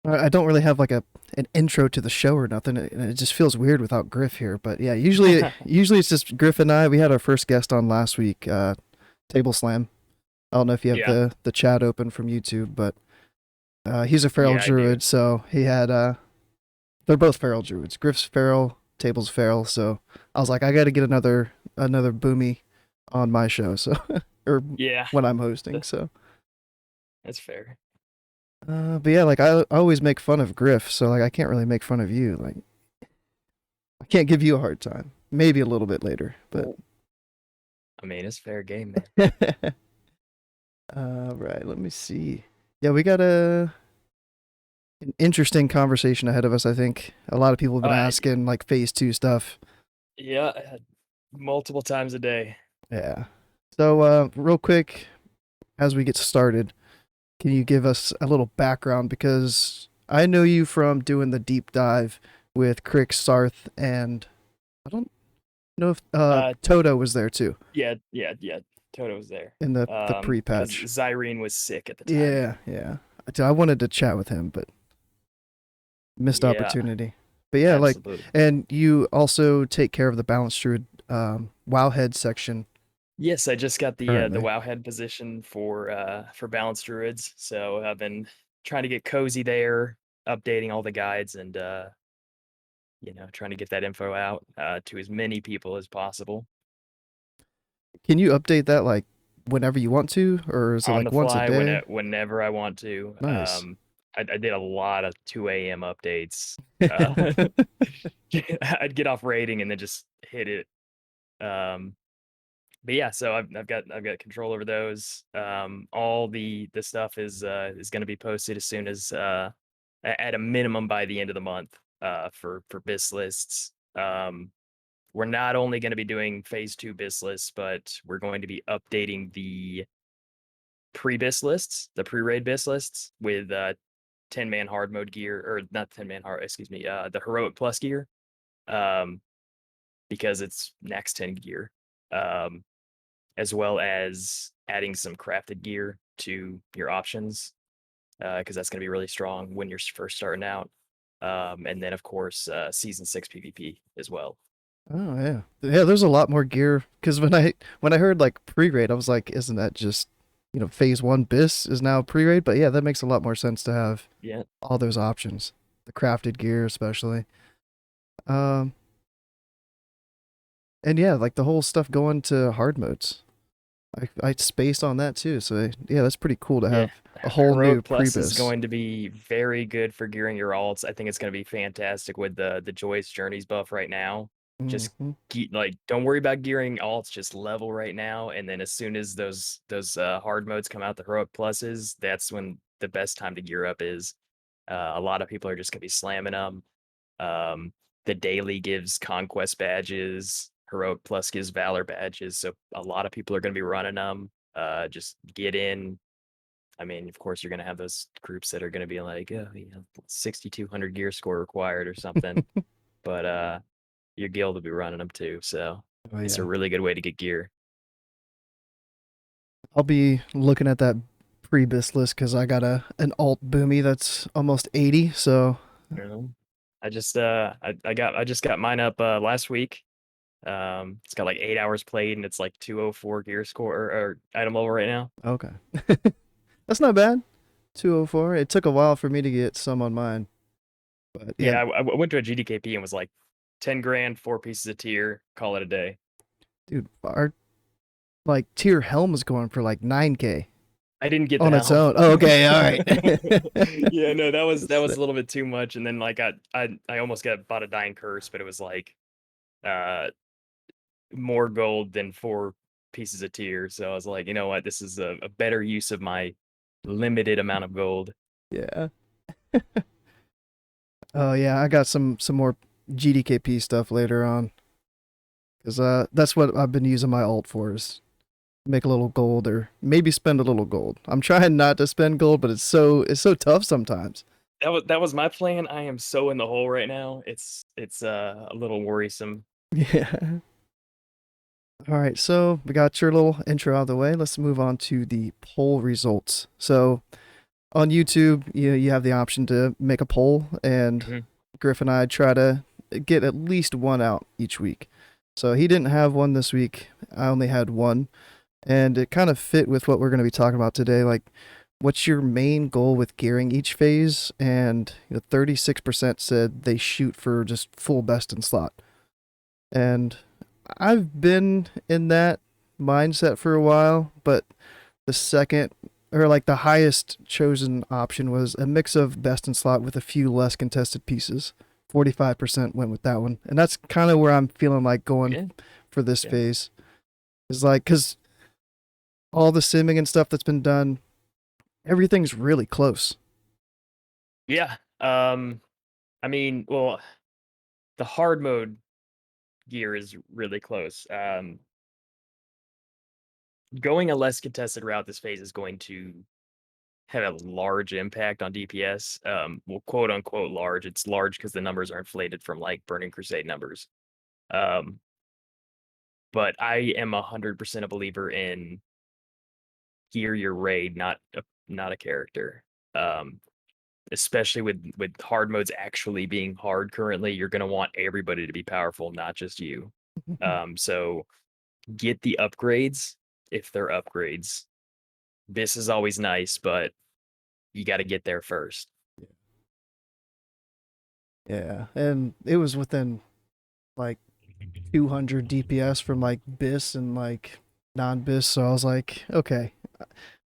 I don't really have like an intro to the show or nothing. It just feels weird without Griff here. But yeah, usually it's just Griff and I. We had our first guest on last week, Table Slam. I don't know if you have Yeah, the chat open from YouTube, but he's a feral yeah, I do. druid, so he had they're both feral druids. Griff's feral, Table's feral. So I was like, I got to get another boomy on my show. So or Yeah, when I'm hosting. th- So that's fair. but yeah, like I always make fun of Griff, so like I can't really make fun of you. Like I can't give you a hard time. Maybe a little bit later, but Well, I mean, it's fair game, man. right. Let me see. Yeah, we got an interesting conversation ahead of us. I think a lot of people have been Uh, asking like phase 2 stuff. yeah, multiple times a day. Yeah. So real quick, as we get started, can you give us a little background because I know you from doing the deep dive with Crick, Sarth, and I don't know if Uh, Toto was there too yeah. Toto was there. in the Because pre-patch. Zyrene was sick at the time. Yeah, yeah. I wanted to chat with him, but missed Yeah, opportunity. But yeah, like, absolutely. and you also take care of the Balance Druid Wowhead section Yes, I just got the currently. WoW head position for balanced druids, so I've been trying to get cozy there, updating all the guides, and trying to get that info out to as many people as possible. Can you update that like whenever you want to, or is it On like the once a fly day? whenever I want to. Nice. I did a lot of 2 a.m. updates. Uh, I'd get off rating and then just hit it. Um, but yeah, so I've got control over those. All the stuff is going to be posted as soon as at a minimum by the end of the month for BIS lists. We're not only going to be doing phase 2 BIS lists, but we're going to be updating the pre-BIS lists, the pre-raid BIS lists with 10-man hard mode gear, or not 10-man hard, excuse me, the heroic plus gear, um, because it's next 10 gear, um, as well as adding some crafted gear to your options, because that's going to be really strong when you're first starting out. And then, of course, season 6 PvP as well. Oh yeah, yeah. There's a lot more gear because when I heard like pre-raid, I was like, isn't that just phase 1 bis is now pre-raid? But yeah, that makes a lot more sense to have Yeah. all those options, the crafted gear especially. Um, and yeah, like the whole stuff going to hard modes. I spaced on that too, so yeah, that's pretty cool to Yeah. have a whole new Heroic Plus is pre-bis. going to be very good for gearing your alts. I think it's going to be fantastic with the Joyous Journeys buff right now. Just Mm-hmm. like don't worry about gearing alts, just level right now. And then as soon as those hard modes come out, the Heroic Pluses, that's when the best time to gear up is. A lot of people are just going to be slamming them. Um, the daily gives conquest badges. Heroic Plus gives valor badges. So a lot of people are going to be running them. Just get in, I mean, of course, you're going to have those groups that are going to be like, oh, 6,200 gear score required or something. But your guild will be running them too. So Oh it's a yeah, really good way to get gear. I'll be looking at that pre-bis list because I got an alt boomy that's almost 80. So You know? I just got mine up last week. It's got like 8 hours played and it's like 204 gear score or item level right now. okay, that's not bad. 204. It took a while for me to get some on mine, but yeah, Yeah, I went to a GDKP and was like 10 grand, 4 pieces of tier, call it a day. dude, our like tier helm is going for like 9K I didn't get the on its helm. own. Oh, okay, all right. Yeah, no, that That's was a little bit too much. And then like I almost got bought a dying curse, but it was like uh more gold than 4 pieces of tier. So I was like, you know what, this is a better use of my limited amount of gold. yeah. Oh yeah, I got some more GDKP stuff later on because that's what I've been using my alt for is make a little gold or maybe spend a little gold. I'm trying not to spend gold, but it's so tough sometimes. That was my plan. I am so in the hole right now. It's a little worrisome. Yeah. All right, so we got your little intro out of the way. Let's move on to the poll results. So on YouTube, you have the option to make a poll, and Mhm. Grif and I try to get at least one out each week. So he didn't have one this week. I only had one, and it kind of fit with what we're going to be talking about today. Like, what's your main goal with gearing each phase? And 36% said they shoot for just full best in slot. And I've been in that mindset for a while, but the second or like the highest chosen option was a mix of best in slot with a few less contested pieces. 45% went with that one. And that's kind of where I'm feeling like going Yeah. for this Yeah. phase. Is like, because all the simming and stuff that's been done, everything's really close. Yeah. I mean, well, the hard mode gear is really close. Going a less contested route this phase is going to have a large impact on DPS. Well, quote unquote large. It's large because the numbers are inflated from like Burning Crusade numbers. Um, but I am 100% a believer in gear your raid, not a character. Um, Especially with hard modes actually being hard currently, you're gonna want everybody to be powerful, not just you. So get the upgrades if they're upgrades. This is always nice, but you got to get there first. Yeah. And it was within like 200 DPS from like BIS and like non BIS. So I was like, okay,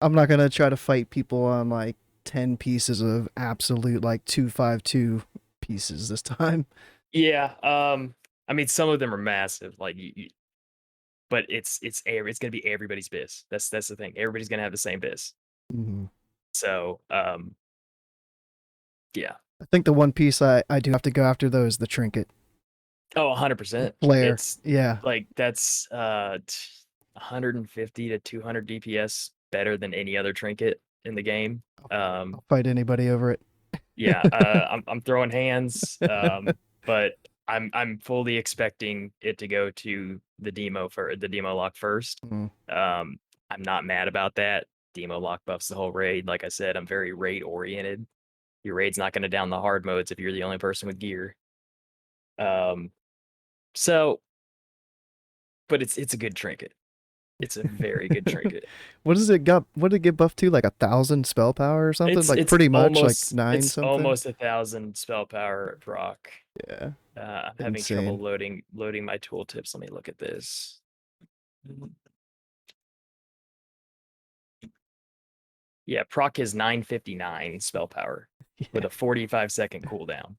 I'm not going to try to fight people on like 10 pieces of absolute like 252 pieces this time. Yeah. I mean, some of them are massive, like but it's gonna be everybody's biz. That's the thing. Everybody's gonna have the same biz. Mm-hmm. So yeah. I think the one piece I do have to go after though is the trinket. Oh, 100%. Flare. It's Yeah. like that's 150 to 200 DPS better than any other trinket in the game. I'll fight anybody over it. Yeah, I'm throwing hands, but I'm fully expecting it to go to the demo lock first. Mm. I'm not mad about that. Demo lock buffs the whole raid. Like I said, I'm very raid oriented. Your raid's not going to down the hard modes if you're the only person with gear. Um, so, but it's a good trinket. It's a very good trinket. What does it got? What did it get buffed to? Like 1,000 spell power or something? It's Like it's pretty much like almost nine it's something. almost 1,000 spell power at proc. Yeah, I'm having trouble insane. loading my tooltips. Let me look at this. Yeah, proc is 959 spell power with Yeah. a 45-second cooldown.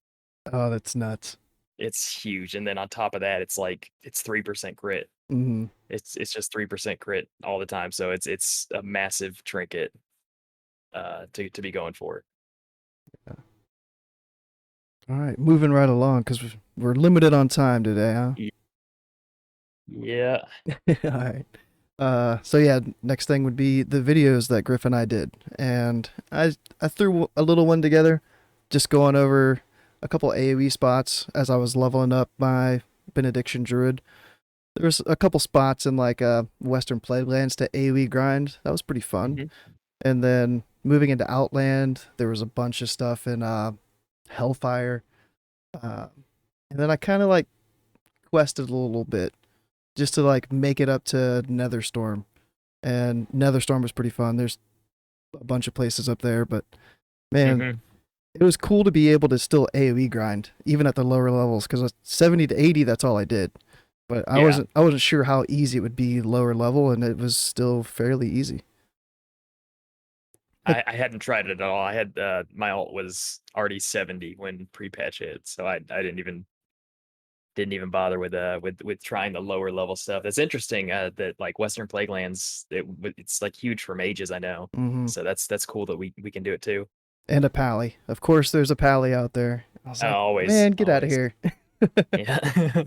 Oh, that's nuts. It's huge, and then on top of that, it's like it's 3% crit. Mm-hmm. It's just 3% crit all the time. So it's a massive trinket to be going for. All right, moving right along because we're limited on time today, huh? Yeah. All right. So yeah, next thing would be the videos that Grif and I did, and I threw a little one together, just going over a couple AOE spots as I was leveling up my Benediction Druid. There was a couple spots in like Western Plaguelands to AOE grind. That was pretty fun. Mhm. And then moving into Outland, there was a bunch of stuff in Hellfire. Uh, and then I kind of like quested a little bit just to like make it up to Netherstorm. And Netherstorm was pretty fun. There's a bunch of places up there, but man, Mhm. it was cool to be able to still AOE grind even at the lower levels because 70 to 80 that's all I did. But Yeah. I wasn't sure how easy it would be lower level, and it was still fairly easy. I hadn't tried it at all. I had my alt was already 70 when pre-patch hit, so I didn't even bother with trying the lower level stuff. That's interesting. That like Western Plaguelands, it's like huge for mages. I know, Mm-hmm. so that's cool that we can do it too. And a pally. Of course, there's a pally out there. I was like, Always, man, get out of always. here. Yeah.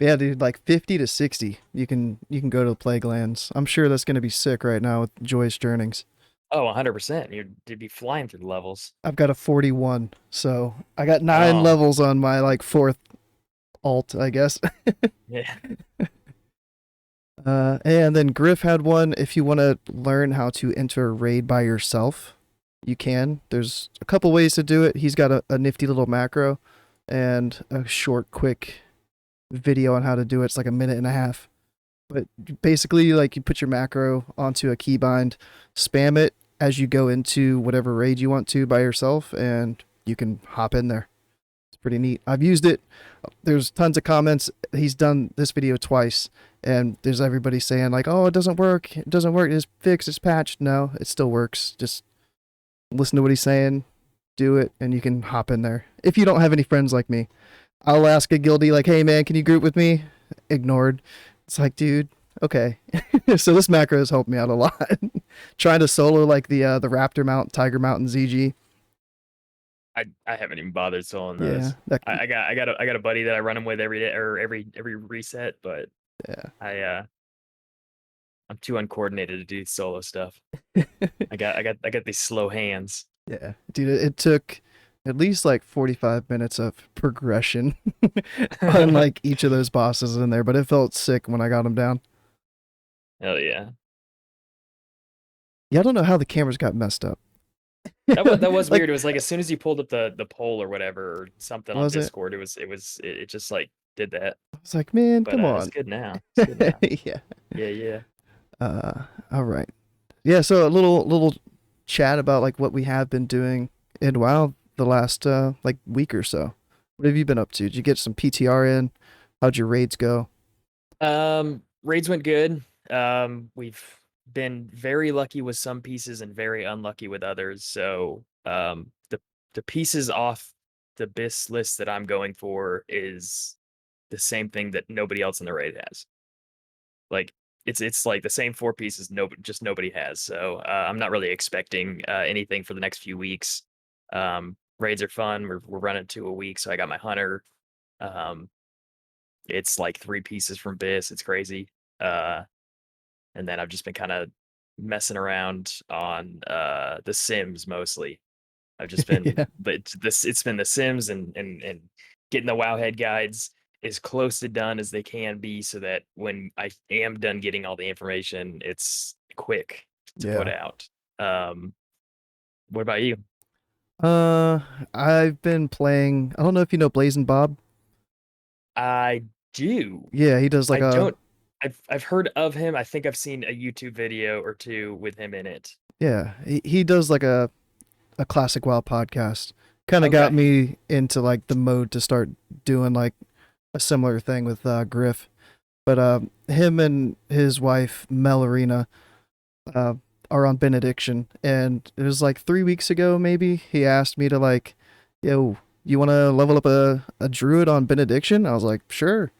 Yeah, dude, like 50 to 60. You can go to the Plaguelands. I'm sure that's gonna be sick right now with Joyous Journings. Oh, 100%. You'd be flying through the levels. I've got a 41, so I got 9 Oh, levels on my like fourth alt, I guess. yeah. And then Griff had one if you want to learn how to enter a raid by yourself. you can. There's a couple ways to do it. He's got a nifty little macro and a short, quick video on how to do it. It's like a minute and a half. But basically, like you put your macro onto a keybind, spam it as you go into whatever raid you want to by yourself, and you can hop in there. It's pretty neat. I've used it. There's tons of comments. He's done this video twice, and there's everybody saying like, "Oh, it doesn't work. It doesn't work. It's fixed. It's patched." No, it still works. Just listen to what he's saying, do it, and you can hop in there. If you don't have any friends like me, I'll ask a guildie like, "Hey man, can you group with me?" Ignored. It's like, dude, okay. So this macro has helped me out a lot. Trying to solo like the Raptor mount, Tiger mount, and ZG. I haven't even bothered soloing Yeah, those. I got a buddy that I run them with every day or every reset, but yeah, I'm too uncoordinated to do solo stuff. I got these slow hands. yeah, dude. It took at least like 45 minutes of progression on like each of those bosses in there, but it felt sick when I got them down. Hell yeah. Yeah, I don't know how the cameras got messed up. That was Like, weird. It was like as soon as you pulled up the poll or whatever or something on was it? Discord, it just like did that. I was like, man, But come it's on. good now. It's good now. Yeah. Yeah, yeah. All right. Yeah, so a little chat about like what we have been doing in WoW the last like week or so. What have you been up to? Did you get some PTR in? How'd your raids go? Raids went good. We've been very lucky with some pieces and very unlucky with others. So, the pieces off the BIS list that I'm going for is the same thing that nobody else in the raid has. Like it's like the same four pieces just nobody has. So, I'm not really expecting anything for the next few weeks. Raids are fun. We're running 2 a week, so I got my hunter. Um, it's like 3 pieces from BIS. It's crazy. Uh, and then I've just been kind of messing around on the Sims mostly. I've just been Yeah. but this it's been the Sims and getting the Wowhead guides as close to done as they can be so that when I am done getting all the information, it's quick to put Yeah. out. Um, what about you? Uh, I've been playing. I don't know if you know Blazing Bob. I do. Yeah, he does like I a don't I've heard of him. I think I've seen a YouTube video or two with him in it. yeah. He does like a classic WoW podcast. Kind of got Okay. me into like the mode to start doing like a similar thing with Grif. But him and his wife Melorina uh, are on benediction, and it was like 3 weeks ago maybe he asked me to like, yo, you want to level up a druid on benediction? I was like, sure.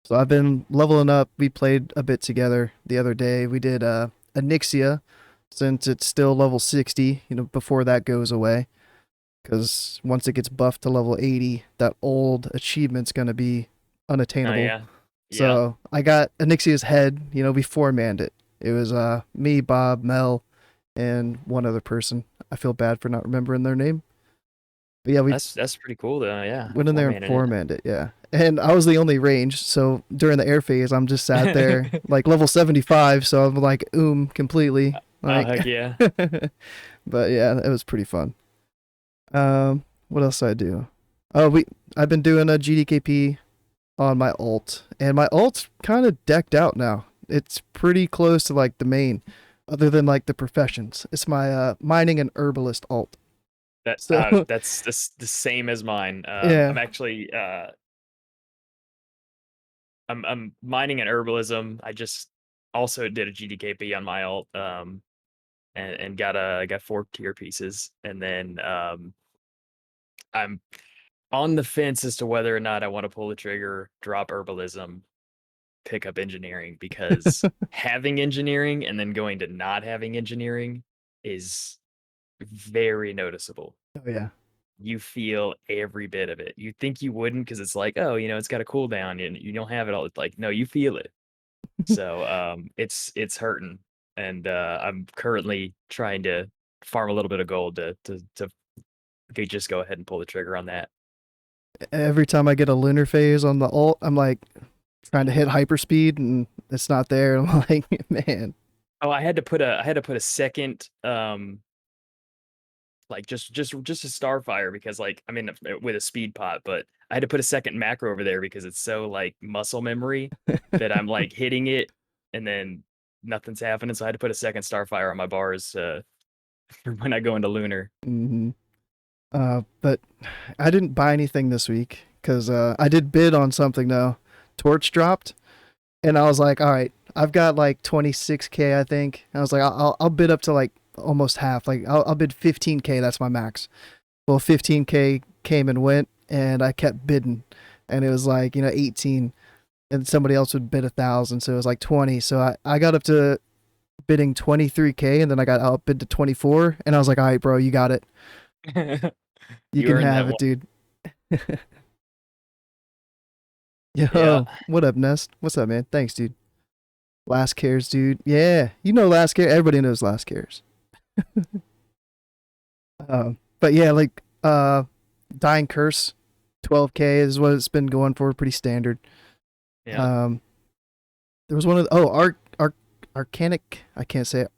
So I've been leveling up. We played a bit together the other day. We did Anixia, since it's still level 60, before that goes away, because once it gets buffed to level 80, that old achievement's going to be Oh unattainable. yeah. Yeah. So I got Anixia's head, we four manned it. It was me, Bob, Mel, and one other person. I feel bad for not remembering their name. But yeah, we That's pretty cool though. Yeah. went in there and Four-man in four manned it, yeah. And I was the only range, so during the air phase, I'm just sat there, it. like level 75, so I'm like, completely. Oh Like, heck yeah. but yeah, it was pretty fun. What else did I do? I've been doing a GDKP on my alt, and my alt's kind of decked out now. It's pretty close to like the main, other than like the professions. It's my mining and herbalist alt. So That's the same as mine. yeah, I'm actually I'm mining in herbalism. I just also did a GDKP on my alt. And got 4 tier pieces, and then I'm on the fence as to whether or not I want to pull the trigger, drop herbalism, pick up engineering, because having engineering and then going to not having engineering is very noticeable. oh yeah, You feel every bit of it. You think you wouldn't because it's like, oh, it's got a cooldown and you don't have it all. It's like, no, you feel it. So it's hurting. And I'm currently trying to farm a little bit of gold to just go ahead and pull the trigger on that. every time I get a lunar phase on the alt, I'm like trying to hit hyperspeed and it's not there. I'm like, man, Oh, I had to put a second like just a Starfire because like I mean with a speed pot, but I had to put a second macro over there because it's so like muscle memory that I'm like hitting it and then nothing's happening. So I had to put a second Starfire on my bars for when I go into lunar. Hmm. But I didn't buy anything this week because I did bid on something though. Torch dropped, and I was like, all right, I've got like 26K, I think. I was like, I'll bid up to like almost half. Like I'll bid 15K. That's my max. Well, 15K came and went, and I kept bidding, and it was like 18, and somebody else would bid 1,000, so it was like 20. So I got up to bidding 23K, and then I got outbid to 24, and I was like, all right, bro, you got it. You You can earned that have one. it, dude. Yeah. Yo, what up, Nest? What's up, man? Thanks, dude. LastCares, dude. Yeah, you know LastCares. Everybody knows LastCares. But yeah, like Dying Curse, 12K is what it's been going for. Pretty standard. Yeah. Um, there was one of the, oh Arcanic. I can't say it.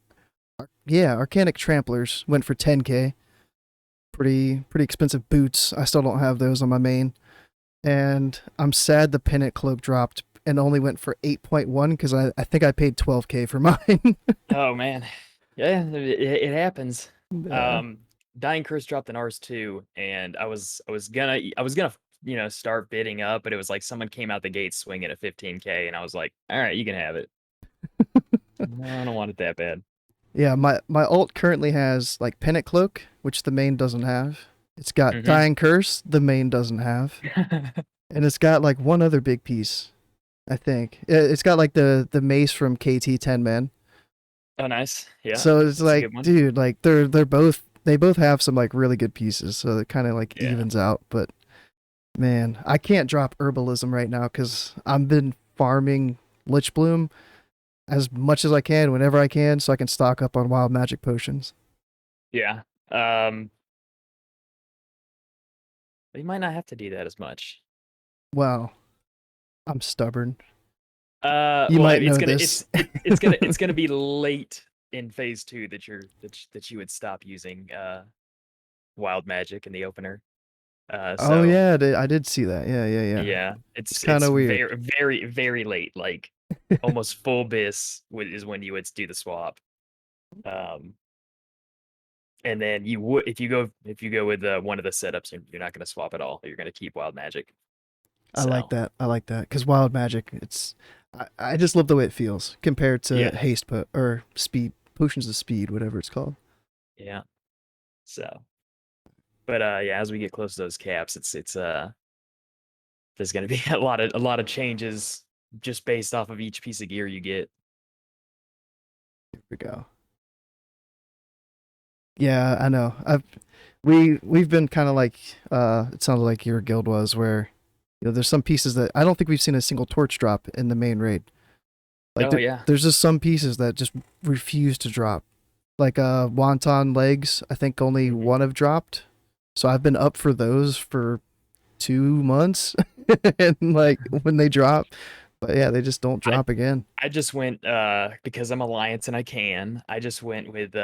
Yeah, Arcanic Tramplers went for 10K. Pretty expensive boots. I still don't have those on my main, and I'm sad the Pennant Cloak dropped and only went for 8.1 because I think I paid 12K for mine. Oh man. Yeah, it happens. Yeah. Dying Curse dropped an Rs 2 and I was gonna start bidding up, but it was like someone came out the gate swinging at 15K and I was like, all right, you can have it. No, I don't want it that bad. Yeah, my ult currently has like Pennant Cloak, which the main doesn't have. It's got Hmm. Dying Curse, the main doesn't have, and it's got like one other big piece. I think it's got like the mace from KT 10 man. Oh, nice. Yeah, So it's that's a like, good one. dude, like they both have some like really good pieces, so it kind of like Yeah. evens out. But man, I can't drop herbalism right now because I've been farming Lich Bloom as much as I can whenever I can, so I can stock up on wild magic potions. Yeah. You might not have to do that as much. Wow, I'm stubborn. You Well, I might mean, it's know gonna this. it's gonna be late in phase 2 that you would stop using wild magic in the opener. Oh So yeah, I did see that. Yeah. yeah, It's kind it's of weird. very late, like almost full bis is when you would do the swap. Um, and then you would if you go with one of the setups, you're not going to swap at all. You're going to keep wild magic. I like So that. I like that because wild magic. I just love the way it feels compared to yeah, haste or speed potions of speed, whatever it's called. yeah. So, but yeah, as we get close to those caps, it's there's going to be a lot of changes just based off of each piece of gear you get. Here we go. Yeah, I know. We've been kind of like it sounded like your guild was where there's some pieces that I don't think we've seen a single torch drop in the main raid. Like Oh yeah. there's just some pieces that just refuse to drop. Like wonton legs, I think only Mhm. one have dropped. So I've been up for those for 2 months, and like when they drop, but yeah, they just don't I drop again. I just went because I'm Alliance and I just went with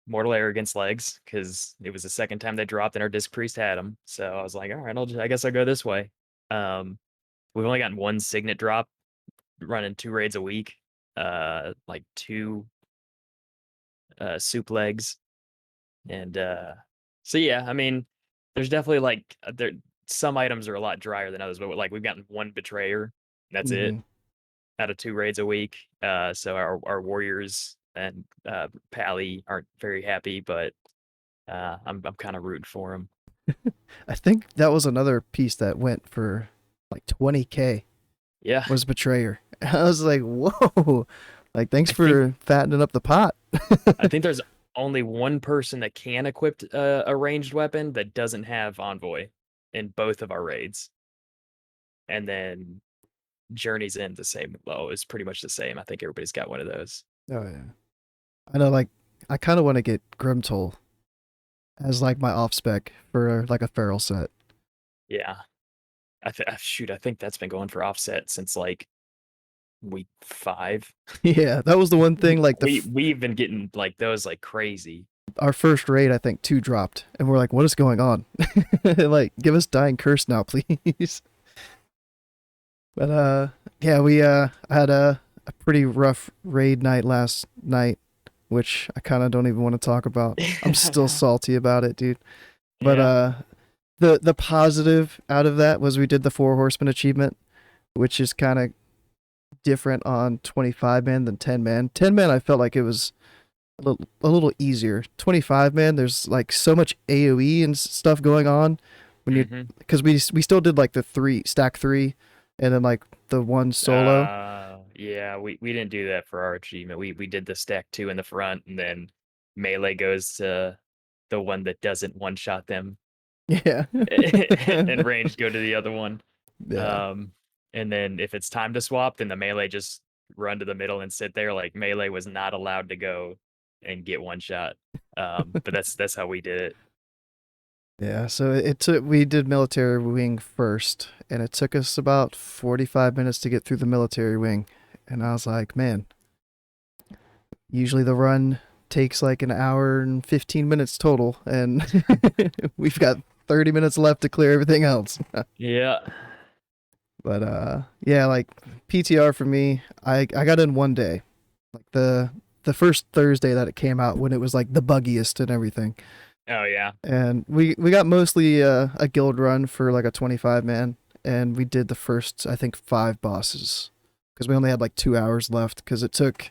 Mortal Arrogance legs because it was the second time they dropped and our Disc Priest had them. So I was like, all right, I guess I'll go this way. Um, we've only gotten one Signet drop running 2 raids a week. Like 2 soup legs. And so yeah, I mean, there's definitely like there some items are a lot drier than others, but like we've gotten one betrayer. That's it Hmm. out of 2 raids a week. So our warriors and Pally aren't very happy, but I'm kind of rooting for them. I think that was another piece that went for like 20K Yeah, was Betrayer. I was like, whoa, like thanks I think for fattening up the pot. I think there's only one person that can equip a ranged weapon that doesn't have Envoy in both of our raids, and then Journey's End the same. Well, it's pretty much the same. I think everybody's got one of those. Oh yeah, I know. Like I kind of want to get Grimtoll as like my off spec for like a feral set. Yeah, shoot, I think that's been going for offset since like week 5. Yeah, that was the one thing. Like We've been getting like those like crazy. our first raid, I think 2 dropped, and we're like, what is going on? Like, give us Dying Curse now, please. But yeah, we had a pretty rough raid night last night, which I kind of don't even want to talk about. I'm still salty about it, dude. But Yeah. the positive out of that was we did the 4 horseman achievement, which is kind of different on 25 man than 10 man. 10 man I felt like it was a little easier. 25 man, there's like so much AoE and stuff going on when you, Hmm. because we still did like the 3 and then like the 1 solo. Yeah, we didn't do that for our achievement. We did the stack 2 in the front, and then melee goes to the one that doesn't one shot them, Yeah. and range go to the other one. Yeah. Um, and then if it's time to swap, then the melee just run to the middle and sit there. Like melee was not allowed to go and get one shot. But that's how we did it. Yeah, so it took we did military wing first, and it took us about 45 minutes to get through the military wing. And I was like, man, usually the run takes like an hour and 15 minutes total, and we've got 30 minutes left to clear everything else. Yeah. But yeah, like PTR for me, I got in one day. Like the first Thursday that it came out when it was like the buggiest and everything. Oh yeah. And we got mostly a guild run for like a 25 man, and we did the first I think 5 bosses because we only had like 2 hours left because it took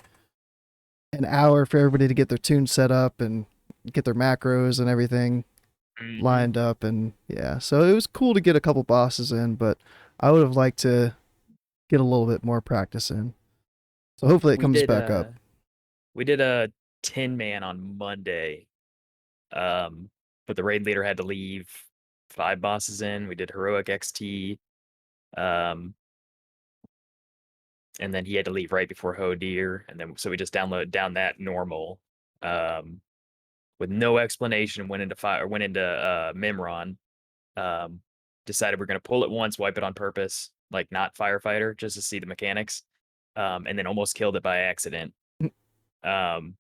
an hour for everybody to get their tune set up and get their macros and everything Hmm. lined up. And yeah, so it was cool to get a couple bosses in, but I would have liked to get a little bit more practice in. So hopefully it We comes did back up. uh we did a 10 man on Monday. Um, but the raid leader had to leave 5 bosses in. We did heroic XT. Um, and then he had to leave right before Hodir, and then so we just download down that normal, um, with no explanation. Went into fire, went into Mimron. Um, Decided we're gonna pull it once, wipe it on purpose, like not firefighter, just to see the mechanics. And then almost killed it by accident. Um,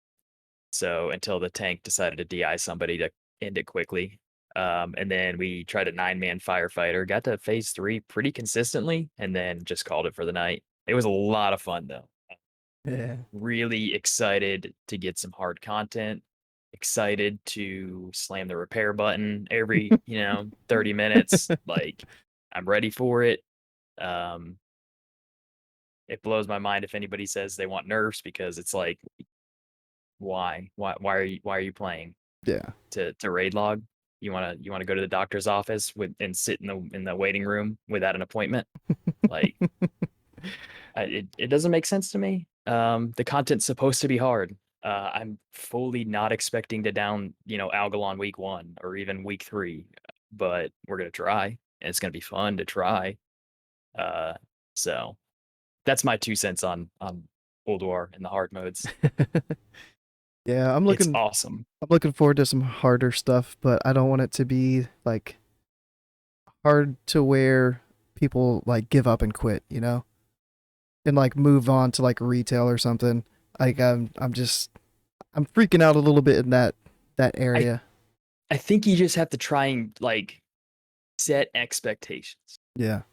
so until the tank decided to DI somebody to end it quickly. And then we tried a 9-man firefighter, got to phase 3 pretty consistently, and then just called it for the night. It was a lot of fun though. Yeah. Really excited to get some hard content. Excited to slam the repair button every, 30 minutes. Like, I'm ready for it. Um, it blows my mind if anybody says they want nerfs, because it's like, why? Why are you playing Yeah. to raid log? You wanna go to the doctor's office and sit in the waiting room without an appointment? Like, it doesn't make sense to me. The content's supposed to be hard. I'm fully not expecting to down, Algalon week 1 or even week 3, but we're gonna try, and it's gonna be fun to try. Uh, so that's my 2 cents on Old War and the hard modes. Yeah, It's awesome. I'm looking forward to some harder stuff, but I don't want it to be like hard to where people like give up and quit, and like move on to like retail or something. Like I'm freaking out a little bit in that I area. I think you just have to try and like set expectations. Yeah.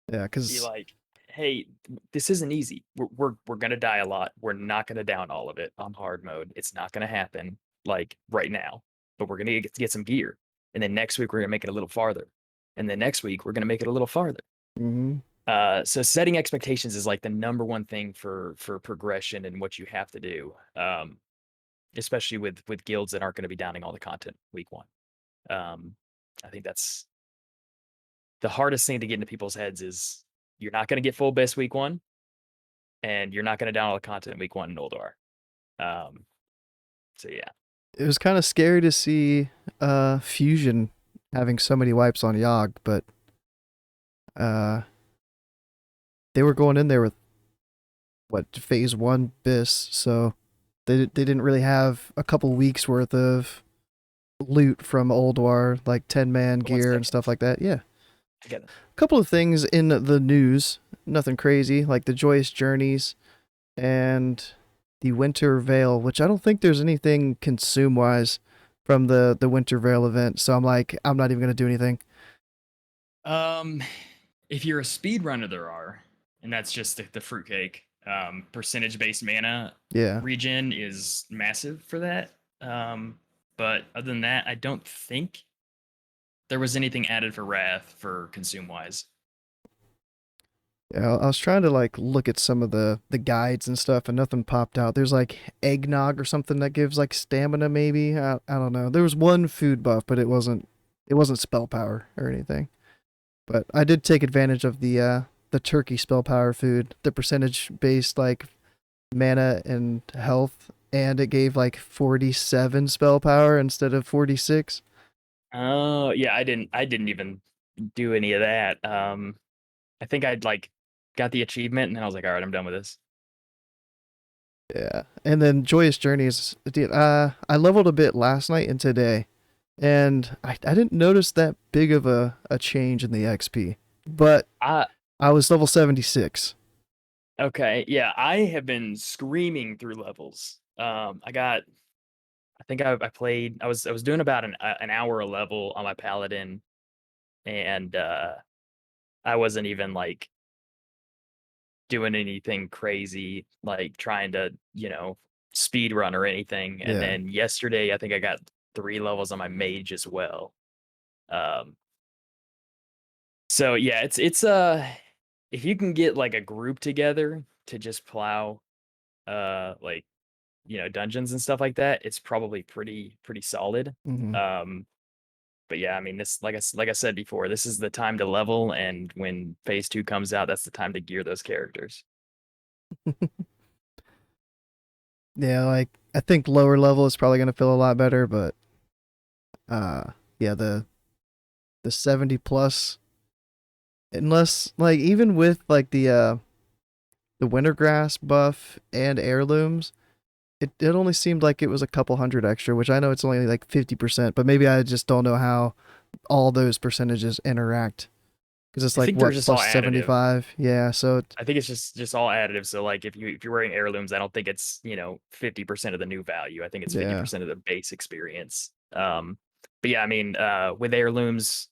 Yeah, Be cuz like, hey, this isn't easy. We're gonna die a lot. We're not gonna down all of it on hard mode. It's not gonna happen like right now. But we're gonna get some gear. And then next week we're gonna make it a little farther. And then next week we're gonna make it a little farther. mhm. So setting expectations is like the number one thing for progression and what you have to do. Especially with guilds that aren't going to be downing all the content week 1. Um, I think that's the hardest thing to get into people's heads is you're not going to get full best week 1, and you're not going to down all the content week 1 in Noldor. Um, so yeah. It was kind of scary to see Fusion having so many wipes on Yogg, but uh they were going in there with what phase 1 bis, so they didn't really have a couple weeks worth of loot from Old War, like 10 man One gear and second. stuff like that. Yeah. I got it. A couple of things in the news, nothing crazy, like the Joyous journeys and the Winter Veil, which I don't think there's anything consume wise from the Winter Veil event. So I'm like, I'm not even gonna do anything. Um, if you're a speedrunner, there are, and that's just the fruitcake. Percentage based mana Yeah. regen is massive for that. But other than that, I don't think there was anything added for Wrath for consume wise. Yeah, I was trying to like look at some of the guides and stuff, and nothing popped out. There's like eggnog or something that gives like stamina, maybe. I don't know. There was one food buff, but it wasn't spell power or anything. But I did take advantage of the turkey spell power food, the percentage based like mana and health, and it gave like 47 spell power instead of 46. Oh yeah, I didn't even do any of that. I think I'd like got the achievement and then I was like, all right, I'm done with this. Yeah, and then Joyous Journeys. Dude, I leveled a bit last night and today, and I didn't notice that big of a change in the XP, but I I was level 76. Okay, yeah, I have been screaming through levels. I think I played. I was doing about an hour a level on my paladin, and I wasn't even like doing anything crazy, like trying to speed run or anything. And Yeah. then yesterday, I think I got 3 levels on my mage as well. Um, so yeah, it's if you can get like a group together to just plow like dungeons and stuff like that, it's probably pretty solid. Hmm. Um, but yeah, I mean, this like I said before, this is the time to level, and when phase 2 comes out, that's the time to gear those characters. Yeah, like I think lower level is probably gonna feel a lot better, but uh, yeah, the 70 plus, unless like even with like the Wintergrass buff and heirlooms, it only seemed like it was a couple hundred extra, which I know it's only like 50%, but maybe I just don't know how all those percentages interact because it's I like think they're what just all plus additive. 75. Yeah, so I think it's just all additive. So like if you're wearing heirlooms, I don't think it's 50% of the new value. I think it's yeah, 50% of the base experience. But yeah, I mean, with heirlooms,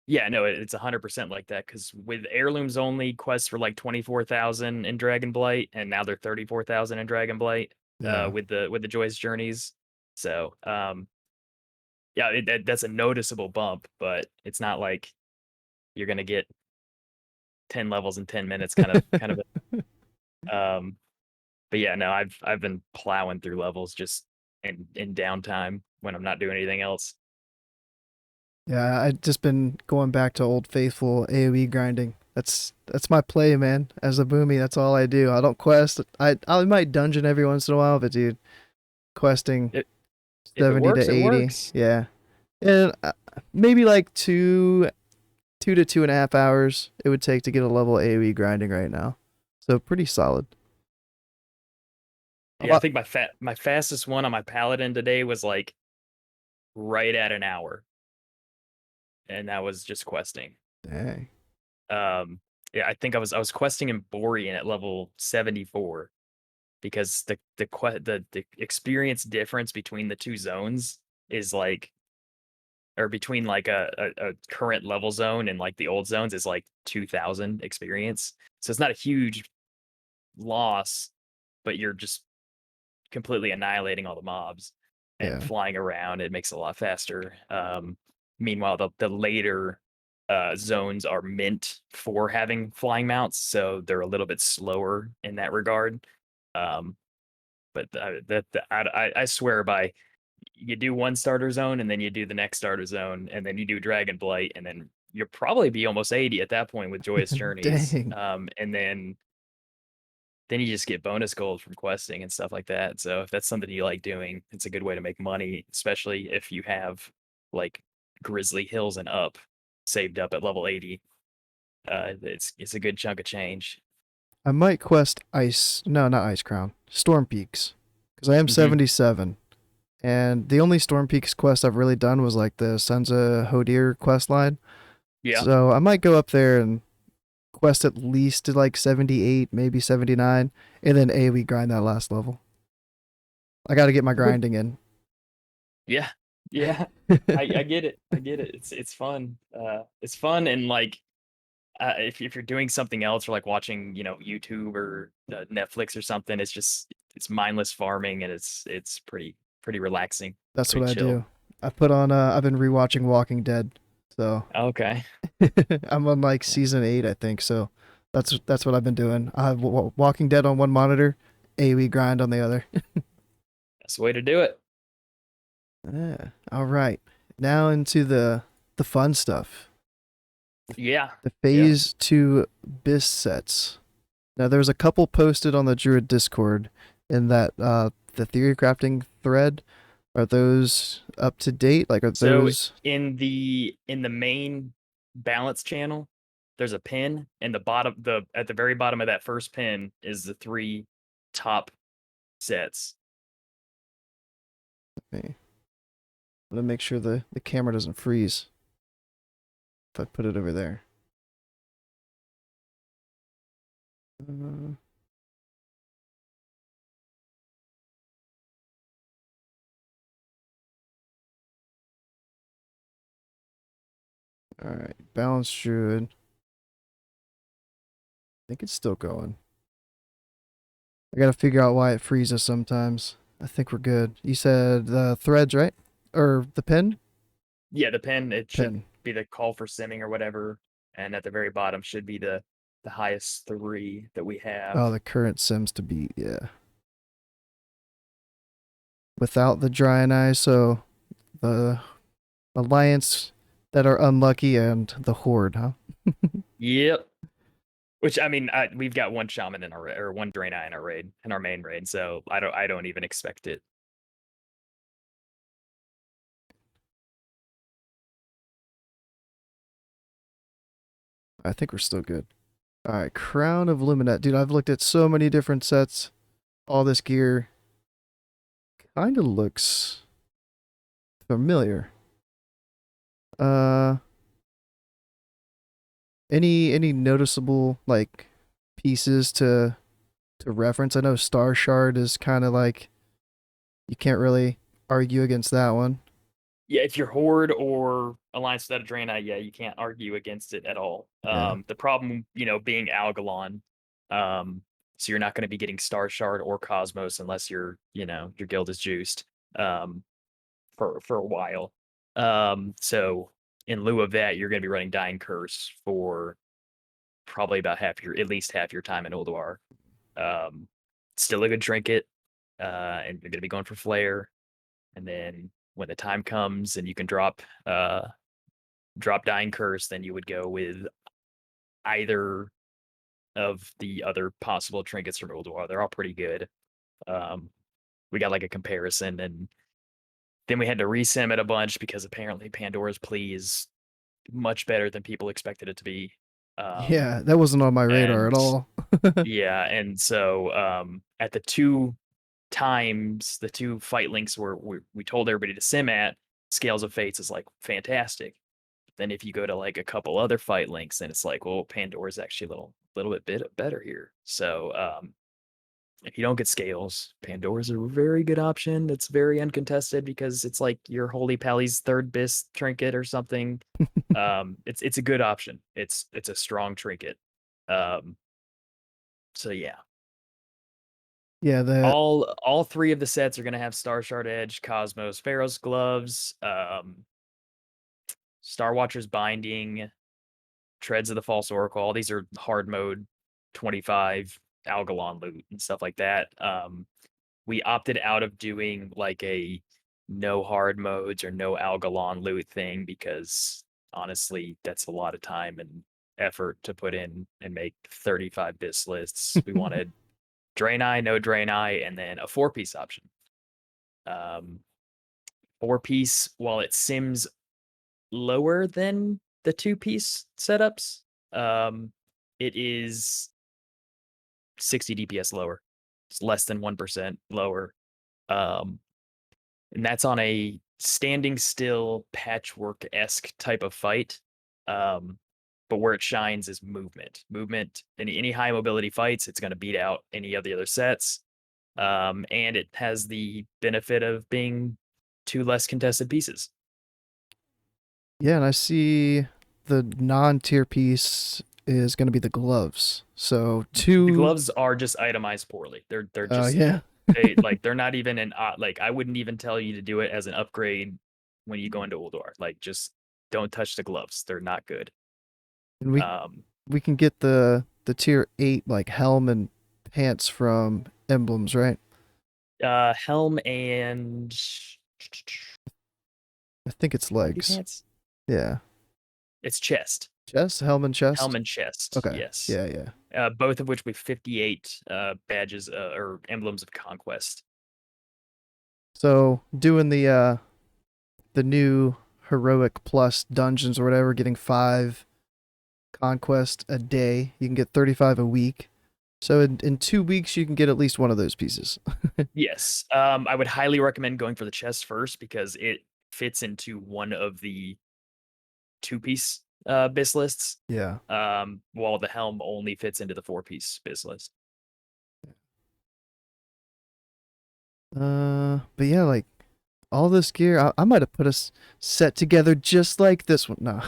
yeah, no, it's 100% like that. Because with heirlooms only, quests for like 24,000 in Dragon Blight, and now they're 34,000 in Dragon Blight. yeah, With the Joyous Journeys. So yeah, that's a noticeable bump, but it's not like you're gonna get 10 levels in 10 minutes, kind of. Um, but yeah, no, I've been plowing through levels just in downtime when I'm not doing anything else. yeah. I've just been going back to old faithful AOE grinding. That's my play, man. As a boomy, that's all I do. I don't quest. I might dungeon every once in a while, but dude, questing It If it 70 to works, it 80. works. Yeah. And maybe like 2 to 2.5 hours it would take to get a level AoE grinding right now. So pretty solid. A Yeah, I lot. think my fastest one on my paladin today was like right at an hour, and that was just questing. Dang. Um, yeah, I think I was questing in Borean at level 74 because the experience difference between the two zones is like, or between like a current level zone and like the old zones is like 2,000 experience. So it's not a huge loss, but you're just completely annihilating all the mobs and Yeah. flying around. It makes it a lot faster. Meanwhile, the later zones are meant for having flying mounts, so they're a little bit slower in that regard. Um, but I swear by, you do one starter zone and then you do the next starter zone and then you do Dragon Blight and then you'll probably be almost 80 at that point with Joyous Journeys. Dang. And then you just get bonus gold from questing and stuff like that. So if that's something you like doing, it's a good way to make money, especially if you have like Grizzly Hills and up saved up at level 80. It's a good chunk of change. I might quest ice. No, not Ice Crown. Storm Peaks. Because I am Hmm. 77. And the only Storm Peaks quest I've really done was like the Sons of Hodir quest line. Yeah. So I might go up there and quest at least to like 78, maybe 79, and then AoE grind that last level. I got to get my grinding in. Yeah, yeah. I get it. I get it. It's fun. It's fun, and like if you're doing something else or like watching, YouTube or Netflix or something, it's mindless farming, and it's pretty relaxing, That's what pretty I chill. do. I put on. I've been rewatching Walking Dead, so Okay. I'm on like Yeah. season 8, I think. So that's what I've been doing. I have Walking Dead on one monitor, AoE grind on the other. That's the way to do it. Yeah. All right. Now into the fun stuff. Yeah. The Yeah. phase 2 BIS sets. Now there's a couple posted on the Druid Discord in that the theory crafting thread. Are those up to date? Like are So those in the main balance channel, there's a pin, and the at the very bottom of that first pin is the three top sets. okay. I'm gonna make sure the camera doesn't freeze if I put it over there. Uh, all right, balance Druid. I think it's still going. I gotta figure out why it freezes sometimes. I think we're good. You said the threads, right? Or the pin? Yeah, the pin, it should Pin. be the call for simming or whatever, and at the very bottom should be the highest three that we have. Oh, the current sims to beat. Yeah. Without the dry and eye, so the alliance that are unlucky and the horde, huh? Yep. Which I mean, we've got one shaman in our or one drain eye in our raid, in our main raid, so I don't even expect it. I think we're still good. All right, Crown of Luminet, dude. I've looked at so many different sets. All this gear kind of looks familiar. Uh, any noticeable like pieces to reference? I know Star Shard is kind of like you can't really argue against that one. Yeah, if you're horde or alliance without a drain eye, yeah, you can't argue against it at all. Yeah, The problem, being Algalon, so you're not going to be getting Star Shard or Cosmos unless your guild is juiced, um, for a while. So in lieu of that, you're going to be running Dying Curse for probably about at least half your time in Ulduar. Um, Still a good trinket, and you're going to be going for Flare, and then when the time comes and you can drop Dying Curse, then you would go with either of the other possible trinkets from Ulduar. They're all pretty good. Um, we got like a comparison, and then we had to resim it a bunch because apparently Pandora's Plea is much better than people expected it to be. Um, yeah, that wasn't on my radar at and all. yeah, and so at the two times, the two fight links where we told everybody to sim at, Scales of Fates is like fantastic. Then if you go to like a couple other fight links, then it's like, well, Pandora's actually a little bit better here. So if you don't get scales, Pandora's a very good option. It's very uncontested because it's like your Holy Pally's third bis trinket or something. It's a good option. It's a strong trinket. Um, so yeah. Yeah, the All three of the sets are gonna have Star Shard Edge, Cosmos, Pharaoh's Gloves, Star Watcher's Binding, Treads of the False Oracle. All these are hard mode 25 Algalon loot and stuff like that. We opted out of doing like a no hard modes or no Algalon loot thing because honestly, that's a lot of time and effort to put in and make 35 bis lists. We wanted Drain Eye, no Drain Eye, and then a 4-piece option. Um, 4-piece, while it sims lower than the 2-piece setups, um, it is 60 DPS lower. It's less than 1% lower. Um, and that's on a standing still patchwork esque type of fight. Um, but where it shines is movement. Movement, any high mobility fights, it's going to beat out any of the other sets. And it has the benefit of being 2 less contested pieces. Yeah, and I see the non-tier piece is going to be the gloves. So The two. gloves are just itemized poorly. They're just Yeah. they're not even an like I wouldn't even tell you to do it as an upgrade when you go into Uldor. Like just don't touch the gloves. They're not good. And we can get the tier 8 like helm and pants from emblems, right? Helm and I think it's body legs. pants. Yeah. It's chest. Chest, helm and chest. Helm and chest. Okay. Yes. Yeah, yeah. Both of which with 58 badges or emblems of conquest. So doing the new heroic plus dungeons or whatever, getting 5 conquest a day. You can get 35 a week. So in 2 weeks you can get at least one of those pieces. Yes. I would highly recommend going for the chest first because it fits into one of the 2-piece bis lists. Yeah. While the helm only fits into the 4-piece bis list. But yeah, like all this gear, I might have put us set together just like this one. No.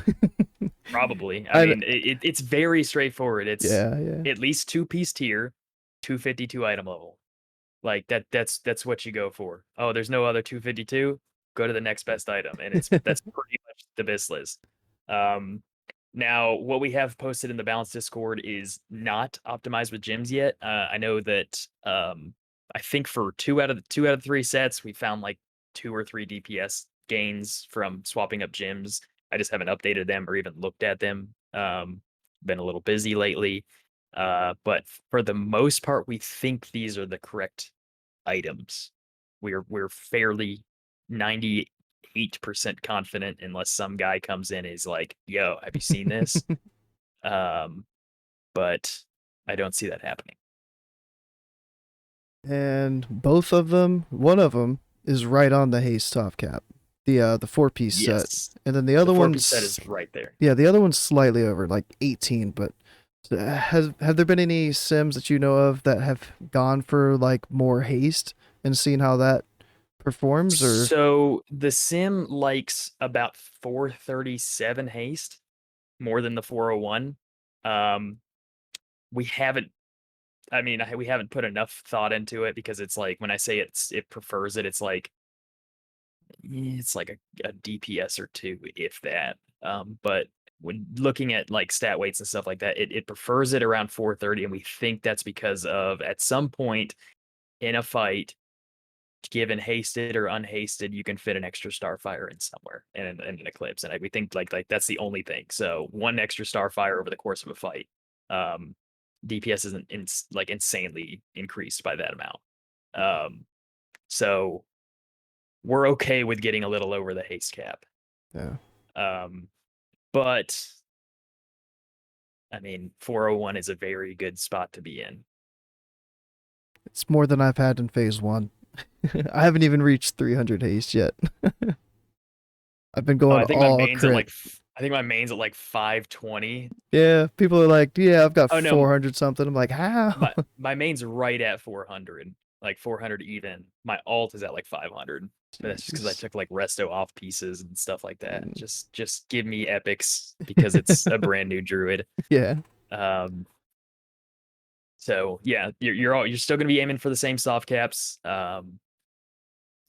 Probably. I mean, it's very straightforward. It's yeah. at least 2-piece tier, 252 item level. Like that's what you go for. Oh, there's no other 252. Go to the next best item, and that's pretty much the bis list. Now what we have posted in the balance Discord is not optimized with gyms yet. I know that I think for 2 out of 3 sets we found like 2 or 3 DPS gains from swapping up gyms. I just haven't updated them or even looked at them. Been a little busy lately. But for the most part, we think these are the correct items. We're fairly 98% confident, unless some guy comes in and is like, "Yo, have you seen this?" But I don't see that happening. And both of them, one of them is right on the haste top cap, the 4-piece set, Yes, and then the other the 4-piece one's set is right there. yeah, the other one's slightly over, like 18. But have there been any sims that you know of that have gone for like more haste and seen how that performs? Or So the sim likes about 437 haste more than the 401. We haven't I mean, we haven't put enough thought into it because it's like when I say it prefers it, it's like a DPS or 2, if that. But when looking at like stat weights and stuff like that, it prefers it around 430, and we think that's because of at some point in a fight, given hasted or unhasted, you can fit an extra starfire in somewhere and an eclipse, and we think like that's the only thing. So 1 extra starfire over the course of a fight. DPS isn't like insanely increased by that amount. So we're okay with getting a little over the haste cap. yeah, But I mean, 401 is a very good spot to be in. it's more than I've had in phase 1. I haven't even reached 300 haste yet. I've been Oh, going I think my all main's at crit. like I think my main's at like 520. Yeah, people are like, yeah, I've got Oh no, 400 something. I'm like, how? my main's right at 400, like 400 even. My alt is at like 500. But that's just because I Jeez. took like resto off pieces and stuff like that. Mm, Just give me epics because it's a brand new druid. yeah. Um, so yeah, you're still gonna be aiming for the same soft caps,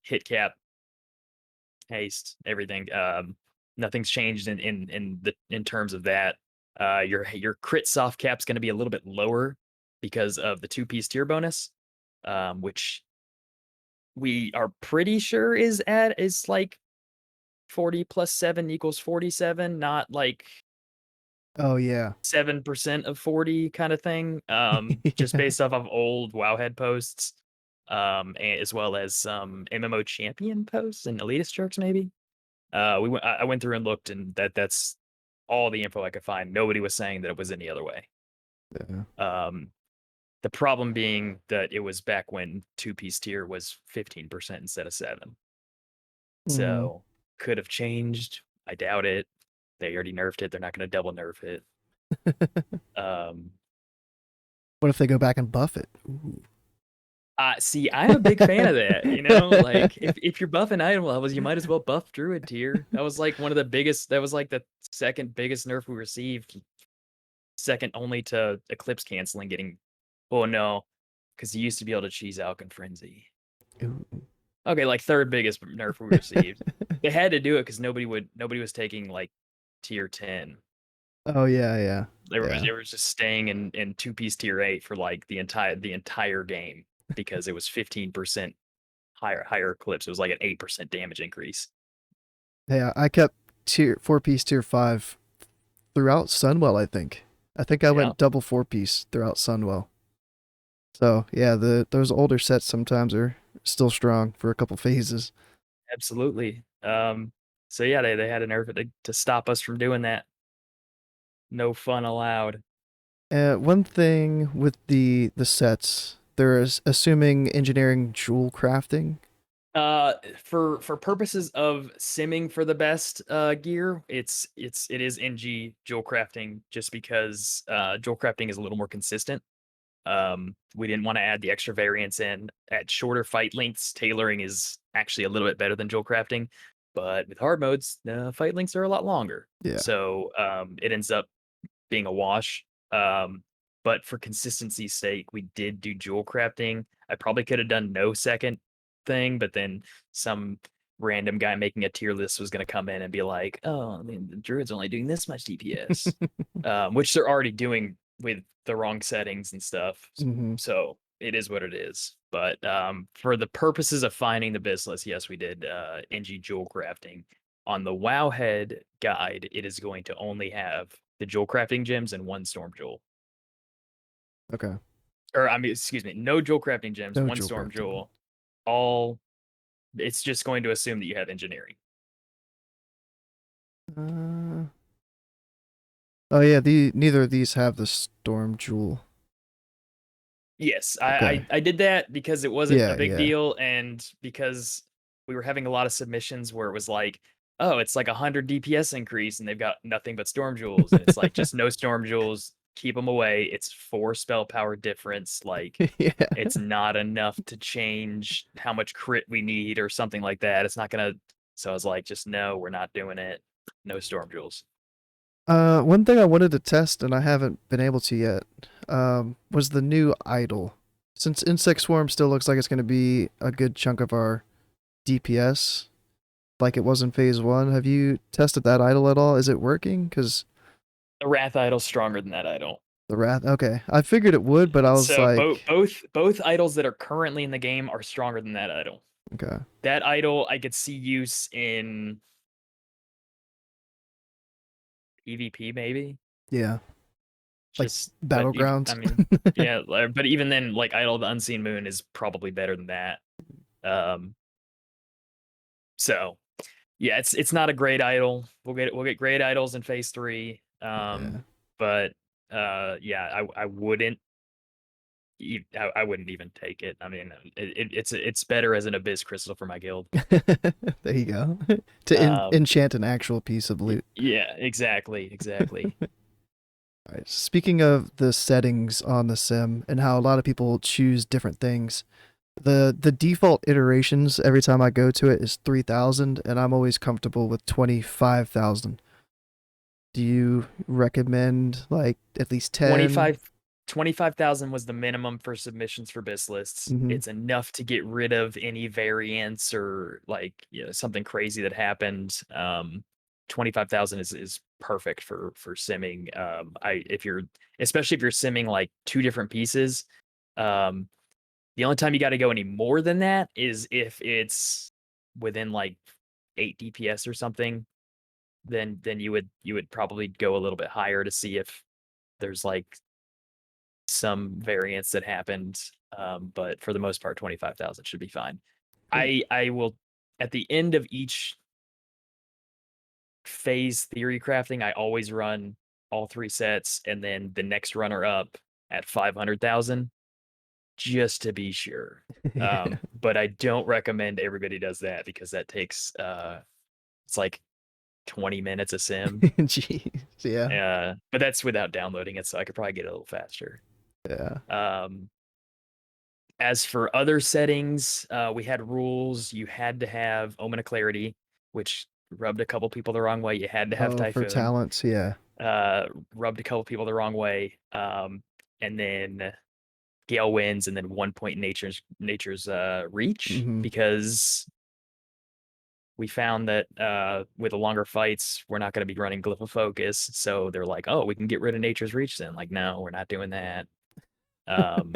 hit cap, haste, everything. Nothing's changed in terms of that. Your crit soft cap's going to be a little bit lower because of the 2-piece tier bonus, which we are pretty sure is like 40 plus 7 equals 47, not like Oh yeah. 7% of 40 kind of thing. Just Yeah. based off of old Wowhead posts, as well as some MMO champion posts and elitist jerks maybe. I went through and looked, and that's all the info I could find. Nobody was saying that it was any other way. Yeah. The problem being that it was back when 2-piece tier was 15% instead of 7. Mm. So could have changed. I doubt it. They already nerfed it. They're not going to double nerf it. Um, What if they go back and buff it? Ooh. See, I'm a big fan of that. Like if you're buffing item levels, you might as well buff Druid tier. That was like one of the biggest. That was like the second biggest nerf we received, second only to Eclipse canceling. Getting, oh no, because you used to be able to cheese Alchemy Frenzy. Ooh. Okay, like third biggest nerf we received. They had to do it because nobody was taking like tier 10. Oh yeah, yeah, yeah. They were just staying in two-piece tier 8 for like the entire game because it was 15% higher clips. It was like an 8% damage increase. Yeah, I kept tier 4-piece tier 5 throughout Sunwell, I think. I think I Yeah, went double 4-piece throughout Sunwell. So yeah, those older sets sometimes are still strong for a couple phases. absolutely. So yeah, they had to nerf it to stop us from doing that. No fun allowed. One thing with the sets, they're assuming engineering jewel crafting. For purposes of simming for the best gear, it is NG jewel crafting just because jewel crafting is a little more consistent. We didn't want to add the extra variance in at shorter fight lengths. Tailoring is actually a little bit better than jewel crafting, but with hard modes, the fight lengths are a lot longer. Yeah. So it ends up being a wash. Um, but for consistency's sake, we did do jewel crafting. I probably could have done no second thing, but then some random guy making a tier list was going to come in and be like, "Oh, I mean, the druid's only doing this much DPS," which they're already doing with the wrong settings and stuff. hmm So it is what it is. But for the purposes of finding the business, yes, we did NG jewel crafting. On the Wowhead guide, it is going to only have the jewel crafting gems and one storm jewel. Okay. Or I mean, excuse me, no jewel crafting gems, No one jewel storm crafting. jewel. All it's just going to assume that you have engineering. Uh, oh yeah, the neither of these have the storm jewel. Yes, Okay. I did that because it wasn't a Yeah, big yeah. deal, and because we were having a lot of submissions where it was like, oh, it's like 100 DPS increase, and they've got nothing but storm jewels, and it's like just no storm jewels, keep them away. It's 4 spell power difference, like Yeah. it's not enough to change how much crit we need or something like that. It's not gonna. So I was like, just no, we're not doing it. No storm jewels. One thing I wanted to test and I haven't been able to yet, was the new idol. Since Insect Swarm still looks like it's going to be a good chunk of our DPS, like it was in Phase 1, have you tested that idol at all? Is it working? Because The Wrath Idol's stronger than that idol. the Wrath. Okay, I figured it would, but I was So like, both idols that are currently in the game are stronger than that idol. okay, That idol I could see use in PvP maybe. yeah, like Just but even I Battlegrounds. mean yeah, but even then like Idol of the Unseen Moon is probably better than that. Um so yeah, it's not a great idol. We'll get great idols in phase 3. Yeah. But yeah, I wouldn't I wouldn't even take it. I mean, it's better as an abyss crystal for my guild. There you go. To Um, enchant an actual piece of loot. yeah, exactly. All right. Speaking of the settings on the sim and how a lot of people choose different things, the default iterations every time I go to it is 3,000, and I'm always comfortable with 25,000. Do you recommend like at least 10? 25 25,000 was the minimum for submissions for BIS lists. Mm-hmm. It's enough to get rid of any variants or like something crazy that happened. 25,000 is perfect for simming. I if you're especially if you're simming like 2 different pieces. Um, the only time you got to go any more than that is if it's within like 8 DPS or something. Then you would probably go a little bit higher to see if there's like some variants that happened. But for the most part, 25,000 should be fine. Cool. I will at the end of each phase theory crafting, I always run all 3 sets and then the next runner up at 500,000 just to be sure. Yeah. But I don't recommend everybody does that because that takes it's like 20 minutes a sim. Jeez, yeah, But that's without downloading it, so I could probably get it a little faster. yeah. Um, as for other settings, we had rules. You had to have Omen of Clarity, which rubbed a couple people the wrong way. You had to have Oh, for Typhoon, talents, yeah. rubbed a couple people the wrong way. And then Gale Winds, and then 1 point in nature's reach, Hmm. because we found that with the longer fights, we're not going to be running Glyph of Focus. So they're like, oh, we can get rid of nature's reach then. Like, no, we're not doing that. Um,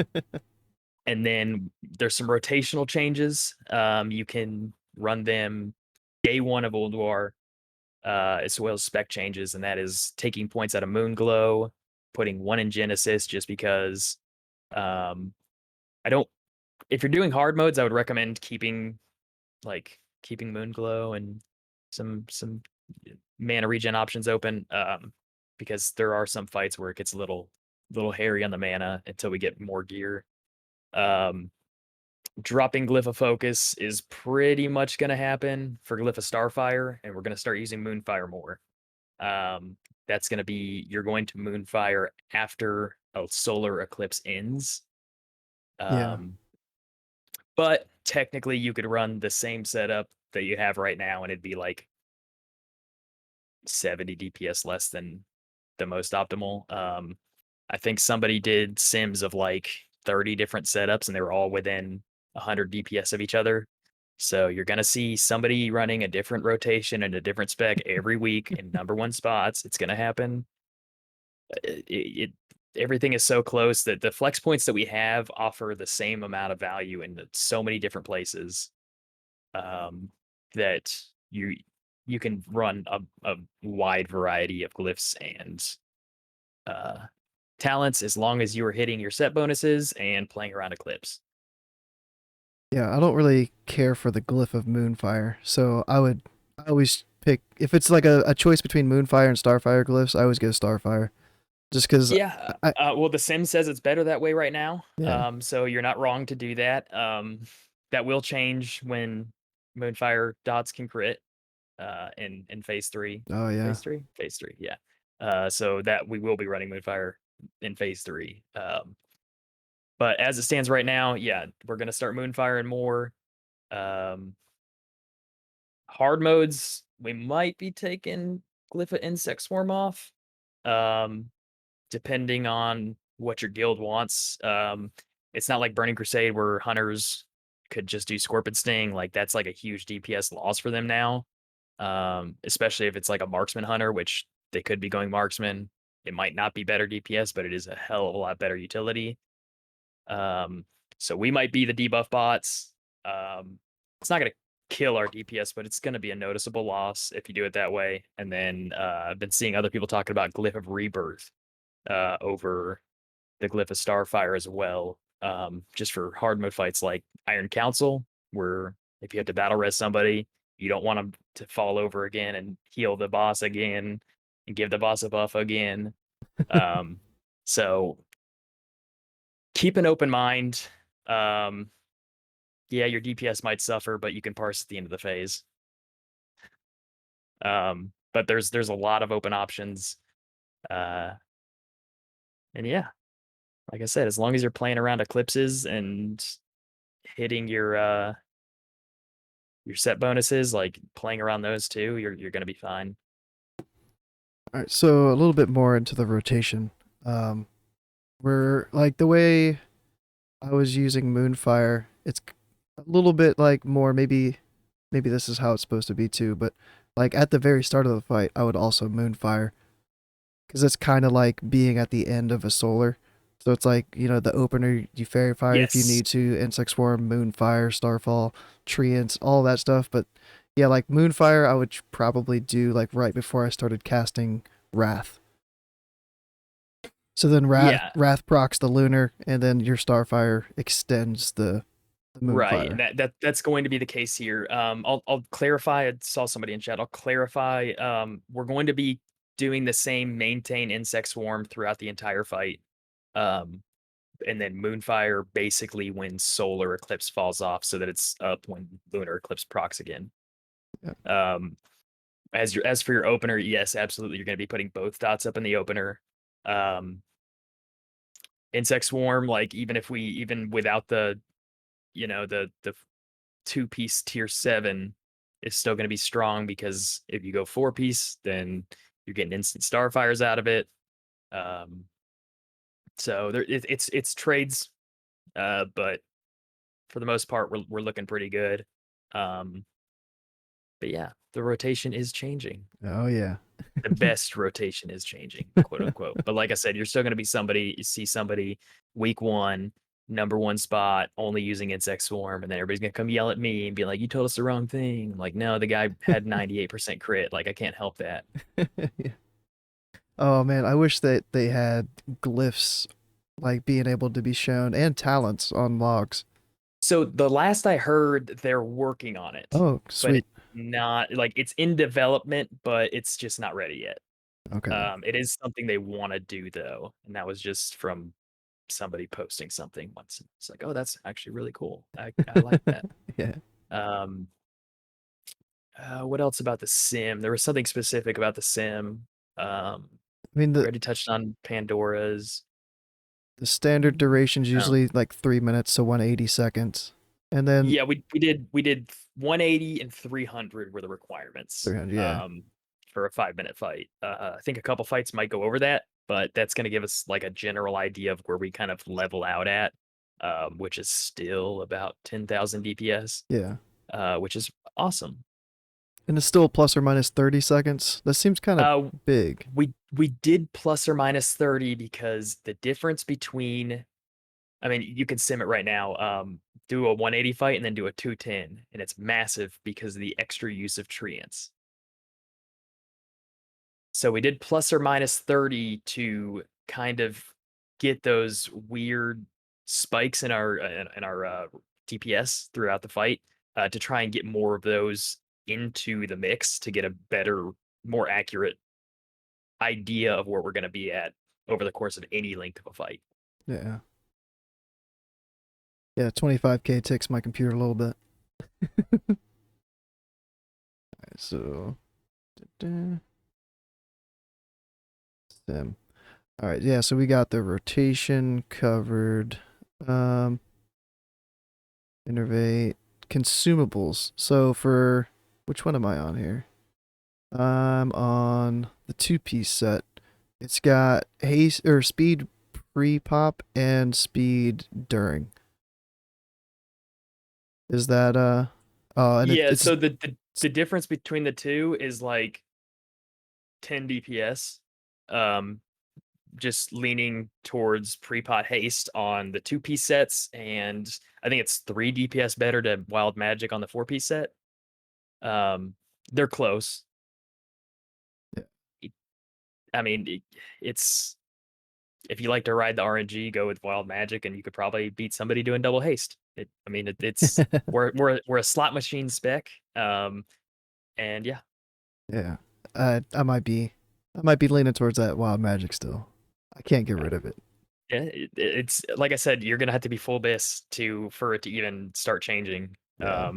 and then there's some rotational changes. You can run them day one of Old War, as well as spec changes, and that is taking points out of Moonglow, putting one in Genesis, just because um, I don't. If you're doing hard modes, I would recommend keeping Moonglow and some mana regen options open, because there are some fights where it gets a little hairy on the mana until we get more gear. Um, dropping Glyph of Focus is pretty much going to happen for Glyph of Starfire, and we're going to start using Moonfire more. Um, that's going to be, you're going to Moonfire after a solar eclipse ends. Yeah. But technically, you could run the same setup that you have right now, and it'd be like 70 DPS less than the most optimal. I think somebody did sims of like 30 different setups, and they were all within 100 DPS of each other. So you're gonna see somebody running a different rotation and a different spec every week in #1 spots. It's gonna happen. It everything is so close that the flex points that we have offer the same amount of value in so many different places, that you can run a wide variety of glyphs and uh, talents, as long as you are hitting your set bonuses and playing around Eclipse. Yeah, I don't really care for the glyph of Moonfire, so I always pick if it's like a choice between Moonfire and Starfire glyphs. I always go Starfire, just because Yeah. Well, the sim says it's better that way right now. yeah. So you're not wrong to do that. That will change when Moonfire dots can crit in phase 3. Oh yeah. Phase 3, yeah. So that we will be running Moonfire in phase 3. But as it stands right now, yeah, we're gonna start Moonfire and more. Um, hard modes, we might be taking Glypha Insect Swarm off, um, depending on what your guild wants. It's not like Burning Crusade where hunters could just do Scorpion Sting. Like, that's like a huge DPS loss for them now. Especially if it's like a marksman hunter, which they could be going marksman. It might not be better DPS, but it is a hell of a lot better utility. Um, so we might be the debuff bots. It's not going to kill our DPS, but it's going to be a noticeable loss if you do it that way. And then I've been seeing other people talking about Glyph of Rebirth over the Glyph of Starfire as well, just for hard mode fights like Iron Council, where if you have to battle res somebody, you don't want them to fall over again and heal the boss again and give the boss a buff again. Um, so keep an open mind. Um, yeah, your DPS might suffer, but you can parse at the end of the phase. But there's a lot of open options. Uh, and yeah, like I said, as long as you're playing around eclipses and hitting your set bonuses, like playing around those too, you're gonna be fine. All right, so a little bit more into the rotation. We're like the way I was using Moonfire. It's a little bit like more maybe this is how it's supposed to be too, but like at the very start of the fight, I would also Moonfire because it's kind of like being at the end of a solar. So it's like, the opener, you Fairy Fire if you Yes. need to, Insect Swarm, Moonfire, Starfall, Treants, all that stuff. But yeah, like Moonfire, I would probably do like right before I started casting Wrath. So then Yeah. Wrath procs the Lunar, and then your Starfire extends the Right. Moonfire. That's going to be the case here. I'll clarify. I saw somebody in chat. I'll clarify. We're going to be doing the same maintain insect swarm throughout the entire fight. Um, and then Moonfire basically when solar eclipse falls off, so that it's up when lunar eclipse procs again. Yeah. Um, As for your opener, yes, absolutely, you're going to be putting both dots up in the opener. Um, Insect Swarm, like even without the the 2-piece tier 7 is still going to be strong, because if you go 4-piece, then you're getting instant starfires out of it. Um, so it's trades, but for the most part, we're looking pretty good. Um, but yeah, the rotation is changing. Oh yeah. The best rotation is changing, quote unquote. But like I said, you're still going to be somebody. You see somebody week 1, #1 spot, only using Insect Swarm, and then everybody's gonna come yell at me and be like, "You told us the wrong thing." I'm like, no, the guy had 98% crit. Like, I can't help that. Yeah. Oh man, I wish that they had glyphs like being able to be shown and talents on logs. So the last I heard, they're working on it, Oh, but sweet. it's not like it's in development, but it's just not ready yet. Okay. It is something they want to do though, and that was just from somebody posting something once. It's like, oh, that's actually really cool. I like that. Yeah. Um, what else about the sim? There was something specific about the sim. I mean We the already touched on Pandora's. the standard duration's Oh, usually like 3 minutes to 180 seconds. And then yeah, we did 180 and 300 were the requirements. 300, yeah. For a 5-minute fight. I think a couple fights might go over that, but that's going to give us like a general idea of where we kind of level out at, which is still about 10,000 DPS, Yeah. which is awesome. And it's still plus or minus 30 seconds. That seems kind of Uh, big. we did plus or minus 30 because the difference between, I mean, you can sim it right now. Do a 180 fight and then do a 210, and it's massive because of the extra use of treants. So we did plus or minus 30 to kind of get those weird spikes in our DPS throughout the fight, to try and get more of those into the mix to get a better, more accurate idea of where we're going to be at over the course of any length of a fight. Yeah. Yeah, 25K ticks my computer a little bit. So, sim. All right, yeah, so we got the rotation covered. Um, Innervate, consumables. So for which one am I on here? I'm on the 2-piece set. It's got haste or speed pre-pop and speed during. Is that and Yeah, it's so the difference between the two is like 10 DPS. Um, just leaning towards pre-pot haste on the 2-piece sets, and I think it's 3 DPS better to wild magic on the 4-piece set. Um, they're close. yeah. I mean, it's if you like to ride the RNG, go with wild magic, and you could probably beat somebody doing double haste. I mean, it's we're a slot machine spec. And yeah, Yeah. I might be leaning towards that wild magic still. I can't get uh, rid of it. yeah, it's like I said, you're gonna have to be full bis for it to even start changing. Yeah.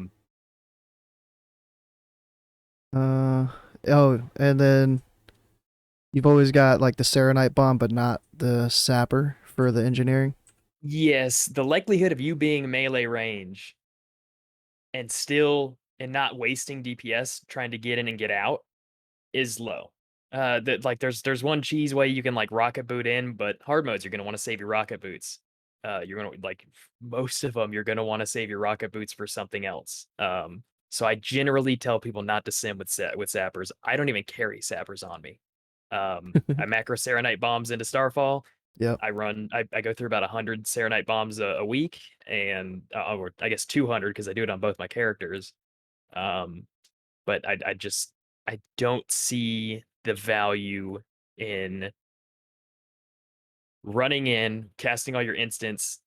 Uh oh, and then you've always got like the Serenite bomb, but not the sapper for the engineering. Yes, the likelihood of you being melee range and not wasting DPS trying to get in and get out is low. That like there's one cheese way you can like rocket boot in, but hard modes you're gonna want to save your rocket boots. You're gonna like most of them you're gonna want to save your rocket boots for something else. So I generally tell people not to sim with sappers. I don't even carry sappers on me. I macro Serenite bombs into Starfall. Yep. I go through about 100 Serenite bombs a week, and or I guess 200 because I do it on both my characters. Um, but I don't see the value in running in, casting all your instants,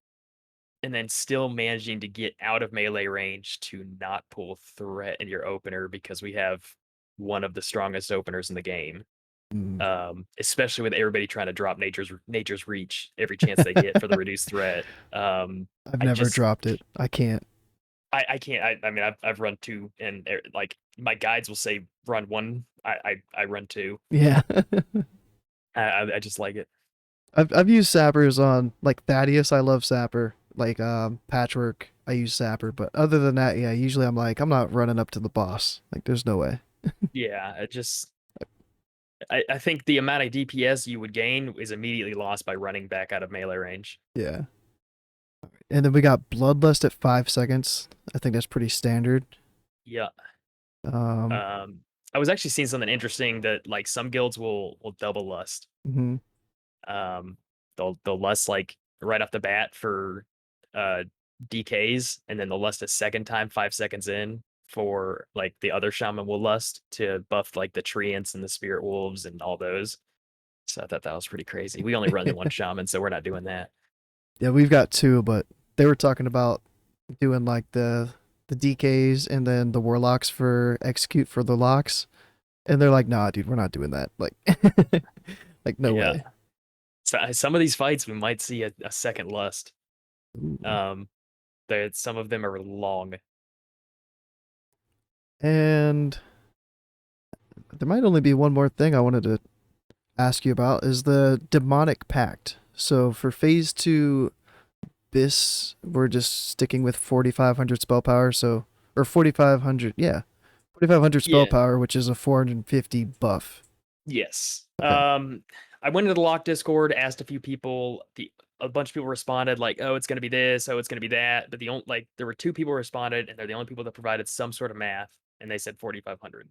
and then still managing to get out of melee range to not pull threat in your opener, because we have one of the strongest openers in the game. Mm. Especially with everybody trying to drop nature's reach every chance they get for the reduced threat. I've I never just dropped it. I can't. I can't. I mean, I've run two, and like my guides will say run one. I run two. Yeah. I just like it. I've used sappers on like Thaddeus. I love sapper. Like patchwork. I use sapper, but other than that, yeah. Usually I'm like I'm not running up to the boss. Like there's no way. Yeah, it just I think the amount of DPS you would gain is immediately lost by running back out of melee range. Yeah. And then we got bloodlust at 5 seconds. I think that's pretty standard. Yeah. Um. Um, I was actually seeing something interesting that like some guilds will double lust. Mhm. Um, they'll lust like right off the bat for uh DKs, and then they'll lust a second time 5 seconds in for like the other shaman will lust to buff like the treants and the spirit wolves and all those. So I thought that was pretty crazy. We only run the one shaman, so we're not doing that. Yeah, we've got two, but they were talking about doing like the DKs and then the warlocks for execute for the locks, and they're like, nah, dude, we're not doing that. Like, like no Yeah. way. So some of these fights we might see a second lust. Ooh. Um, some of them are long. And there might only be one more thing I wanted to ask you about is the demonic pact. So for phase two, this we're just sticking with 4,500 spell power. So or 4,500, yeah, 4,500 spell Yeah. power, which is a 450 buff. Yes. Okay. I went into the lock Discord, asked a few people. A bunch of people responded like, "Oh, it's gonna be this. Oh, it's gonna be that." But the only like there were two people responded, and they're the only people that provided some sort of math, and they said 4,500.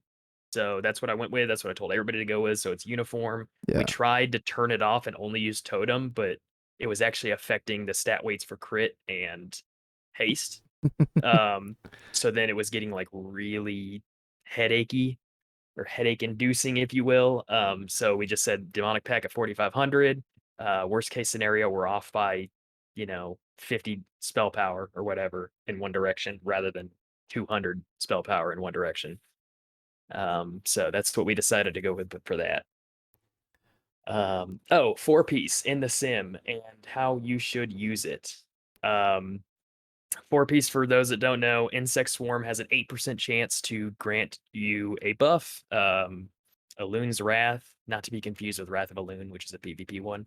So that's what I went with. That's what I told everybody to go with. So it's uniform. We Yeah. tried to turn it off and only use totem, but it was actually affecting the stat weights for crit and haste. Um, so then it was getting like really headachy or headache inducing, if you will. So we just said demonic pack at 4,500. Worst case scenario, we're off by, 50 spell power or whatever in one direction rather than 200 spell power in one direction. So that's what we decided to go with for that. Oh, 4-piece in the sim and how you should use it. Um, 4-piece, for those that don't know, Insect Swarm has an 8% chance to grant you a buff. A Loon's Wrath, not to be confused with Wrath of a Loon, which is a PvP one.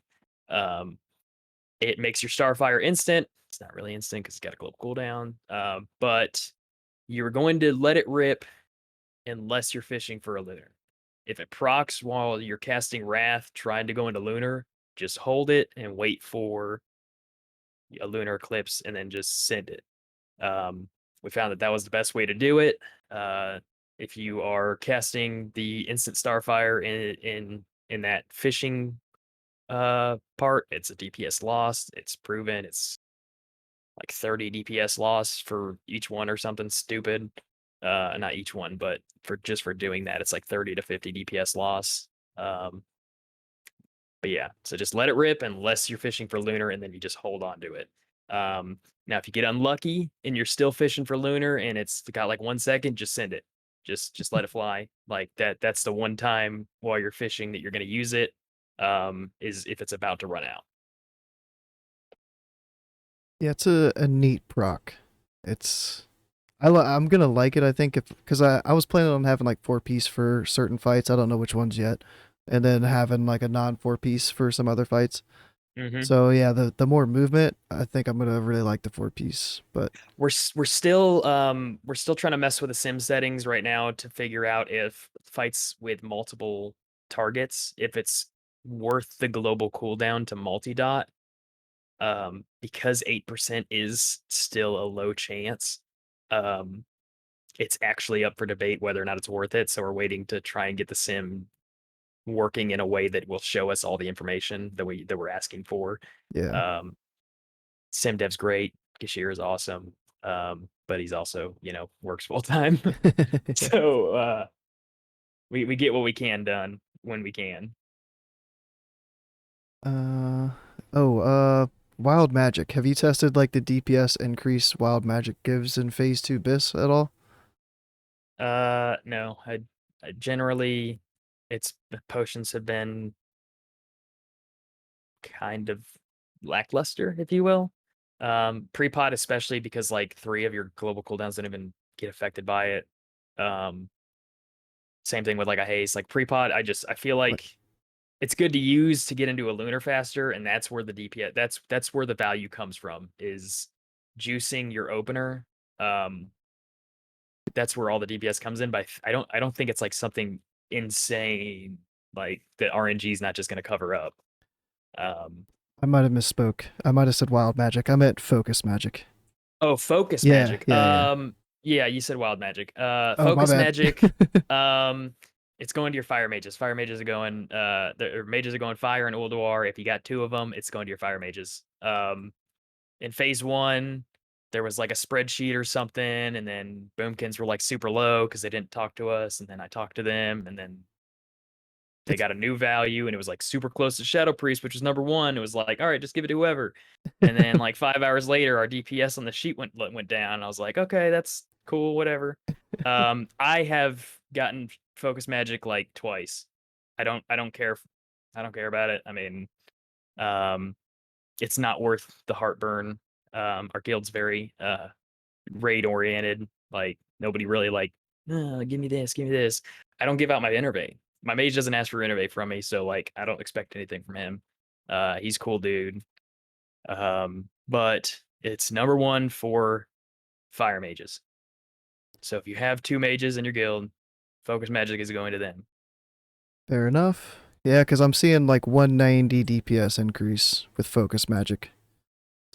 It makes your Starfire instant. It's not really instant because it's got a global cooldown. But you're going to let it rip unless you're fishing for a Lunar. If it procs while you're casting Wrath, trying to go into Lunar, just hold it and wait for a Lunar Eclipse and then just send it. We found that that was the best way to do it. If you are casting the instant Starfire in that fishing part, it's a DPS loss. It's proven. It's like 30 DPS loss for each one or something stupid. Not each one, but for doing that, it's like 30 to 50 DPS loss. Um, but yeah, so just let it rip unless you're fishing for lunar, and then you just hold on to it. Now, if you get unlucky and you're still fishing for lunar and it's got like 1 second, just send it. Just let it fly. Like that. That's the one time while you're fishing that you're going to use it. Is if it's about to run out. Yeah, it's a neat proc. It's I'm gonna like it. I think if because I was planning on having like 4-piece for certain fights. I don't know which ones yet, and then having like a non 4-piece for some other fights. Mm-hmm. So yeah, the more movement, I think I'm gonna really like the 4-piece. But We're still trying to mess with the sim settings right now to figure out if fights with multiple targets, if it's worth the global cooldown to multi-dot. Because 8% is still a low chance. Um, it's actually up for debate whether or not it's worth it. So we're waiting to try and get the sim working in a way that will show us all the information that we're asking for. yeah, Um, sim dev's great. Kashir is awesome. But he's also, works full time. yeah. So we get what we can done when we can. Uh oh. Wild magic. Have you tested like the DPS increase wild magic gives in phase two bis at all? No, I generally it's the potions have been kind of lackluster, if you will. Pre-pot especially because like 3 of your global cooldowns don't even get affected by it. Um, Same thing with like a haste. Like pre-pot, I feel Like, like it's good to use to get into a lunar faster, and that's where the DPS that's where the value comes from, is juicing your opener. Um, that's where all the DPS comes in. But I don't think it's like something insane like that RNG is not just going to cover up. Um, I might have misspoke. I might have said wild magic. I meant focus magic. oh, focus Yeah, magic. yeah, yeah. Yeah, you said wild magic. Oh, my Focus bad. magic. It's going to your fire mages. Fire mages are going. Mages are going fire and Ulduar. If you got 2 of them, it's going to your fire mages. In phase 1, there was like a spreadsheet or something, and then boomkins were like super low because they didn't talk to us, and then I talked to them, and then they It's got a new value, and it was like super close to Shadow Priest, which was number 1. It was like, all right, just give it to whoever. And then like 5 hours later, our DPS on the sheet went down. I was like, okay, that's cool, whatever. I have gotten focus magic like twice. I don't care. I don't care about it. I mean, um, it's not worth the heartburn. Our guild's very raid oriented. Like nobody really like, give me this, give me this. I don't give out my innervate. My mage doesn't ask for innervate from me, so like I don't expect anything from him. He's a cool dude. But it's number 1 for fire mages. So if you have 2 mages in your guild, focus magic is going to them. fair enough. Yeah, because I'm seeing like 190 DPS increase with focus magic.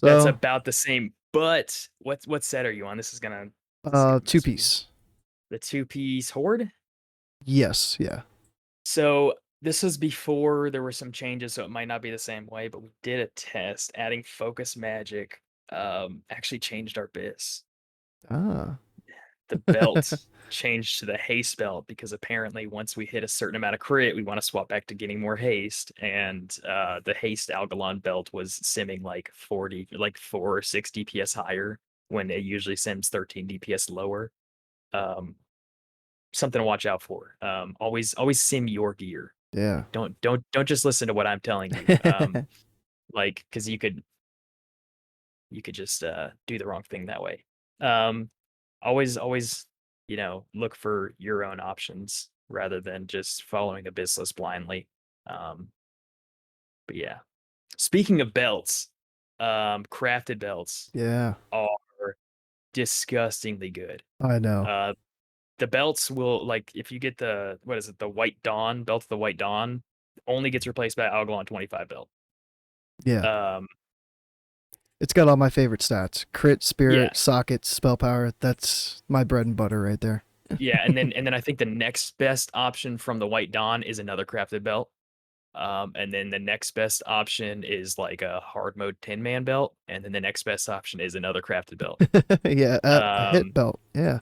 That's So, about the same. But what set are you on? This is gonna two mess with me. piece. The 2-piece horde. Yes, yeah. So this was before there were some changes, so it might not be the same way, but we did a test. Adding focus magic actually changed our bis. Ah. The belt changed to the haste belt because apparently once we hit a certain amount of crit, we want to swap back to getting more haste. And the haste Algalon belt was simming like 40, like 4 or 6 DPS higher when it usually sims 13 DPS lower. Um, Something to watch out for. Always sim your gear. Yeah. Don't just listen to what I'm telling you. Like because you could just do the wrong thing that way. Um, always look for your own options rather than just following a business blindly. Um, but yeah, speaking of belts, crafted belts Yeah, are disgustingly good. I know. Uh, the belts will like if you get the what is it, the White Dawn belt of the White Dawn only gets replaced by Algalon 25 belt. Yeah. Um, It's got all my favorite stats. Crit, yeah, spirit, socket, spell power. That's my bread and butter right there. yeah, and then I think the next best option from the White Dawn is another crafted belt. And then the next best option is like a hard mode 10-man belt, and then the next best option is another crafted belt. Yeah, a hit Um, belt. Yeah.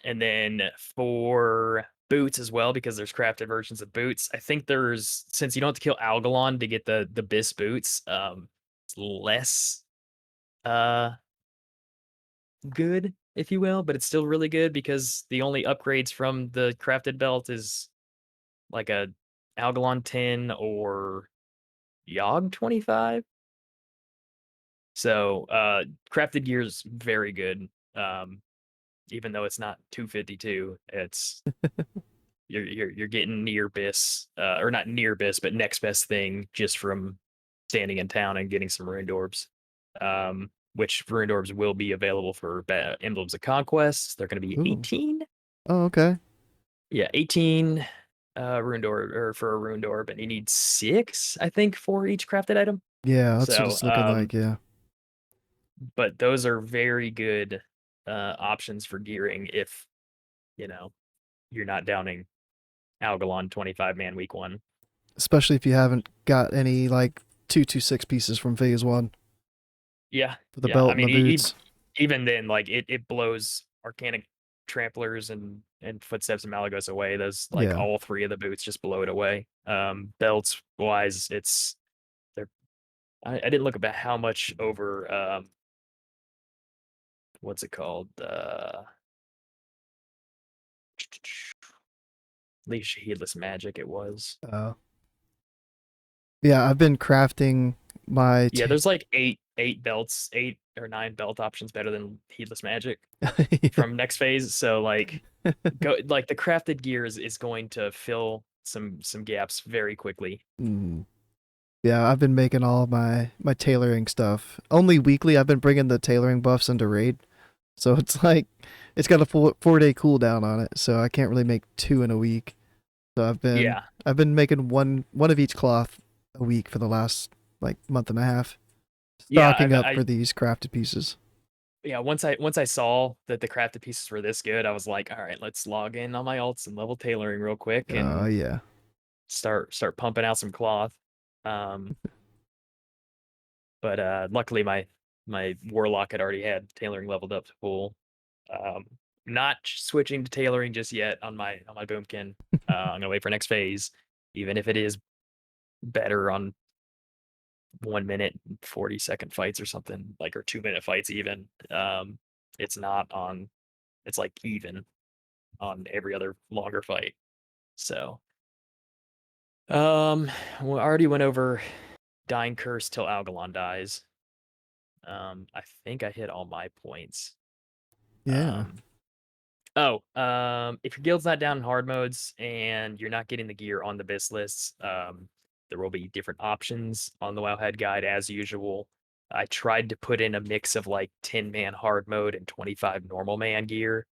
and then for boots as well, because there's crafted versions of boots. I think there's since you don't have to kill Algalon to get the bis boots, it's less uh good, if you will, but it's still really good because the only upgrades from the crafted belt is like a Algalon 10 or Yogg 25. So crafted gear is very good. Even though it's not 252, it's you're getting near bis, or not near bis, but next best thing just from standing in town and getting some ruined orbs. Which ruined orbs will be available for emblems of conquest. They're going to be Ooh. 18. Oh, okay. Yeah, 18 ruined orb or for a ruined orb, and you need 6, I think, for each crafted item. Yeah, that's what So it's looking like. Yeah. but those are very good options for gearing if you know you're not downing Algalon 25 man week 1. Especially if you haven't got any like 226 pieces from phase one Yeah, for the yeah. I belt and mean, the boots. even then, like it blows Arcanic Tramplers and Footsteps and Malagos away. Those like Yeah. all 3 of the boots just blow it away. Belts wise, they're I didn't look about how much over what's it called Leash Heedless Magic it was. Yeah, I've been crafting my Yeah, there's like 8 belts, 8 or 9 belt options better than Heedless Magic Yeah. from next phase. So like go like the crafted gear is going to fill some gaps very quickly. Mm. Yeah, I've been making all my tailoring stuff. Only weekly. I've been bringing the tailoring buffs into raid, so it's like it's got a 4 day cooldown on it. So I can't really make two in a week. So Yeah. I've been making one of each cloth a week for the last like month and a half, Yeah, stocking up for these crafted pieces. yeah, once I saw that the crafted pieces were this good, I was like, all right, let's log in on my alts and level tailoring real quick Oh and yeah. start pumping out some cloth. Um, but luckily my warlock had already had tailoring leveled up to full. Um, not switching to tailoring just yet on my boomkin. I'm gonna wait for next phase, even if it is better on 1 minute 40-second fights or something like, or 2 minute fights even. It's not on. It's like even on every other longer fight. So, we already went over Dying Curse till Algalon dies. I think I hit all my points. Yeah. Um, if your guild's not down in hard modes and you're not getting the gear on the BIS lists, there will be different options on the Wowhead guide as usual. I tried to put in a mix of like 10-man hard mode and 25 normal man gear,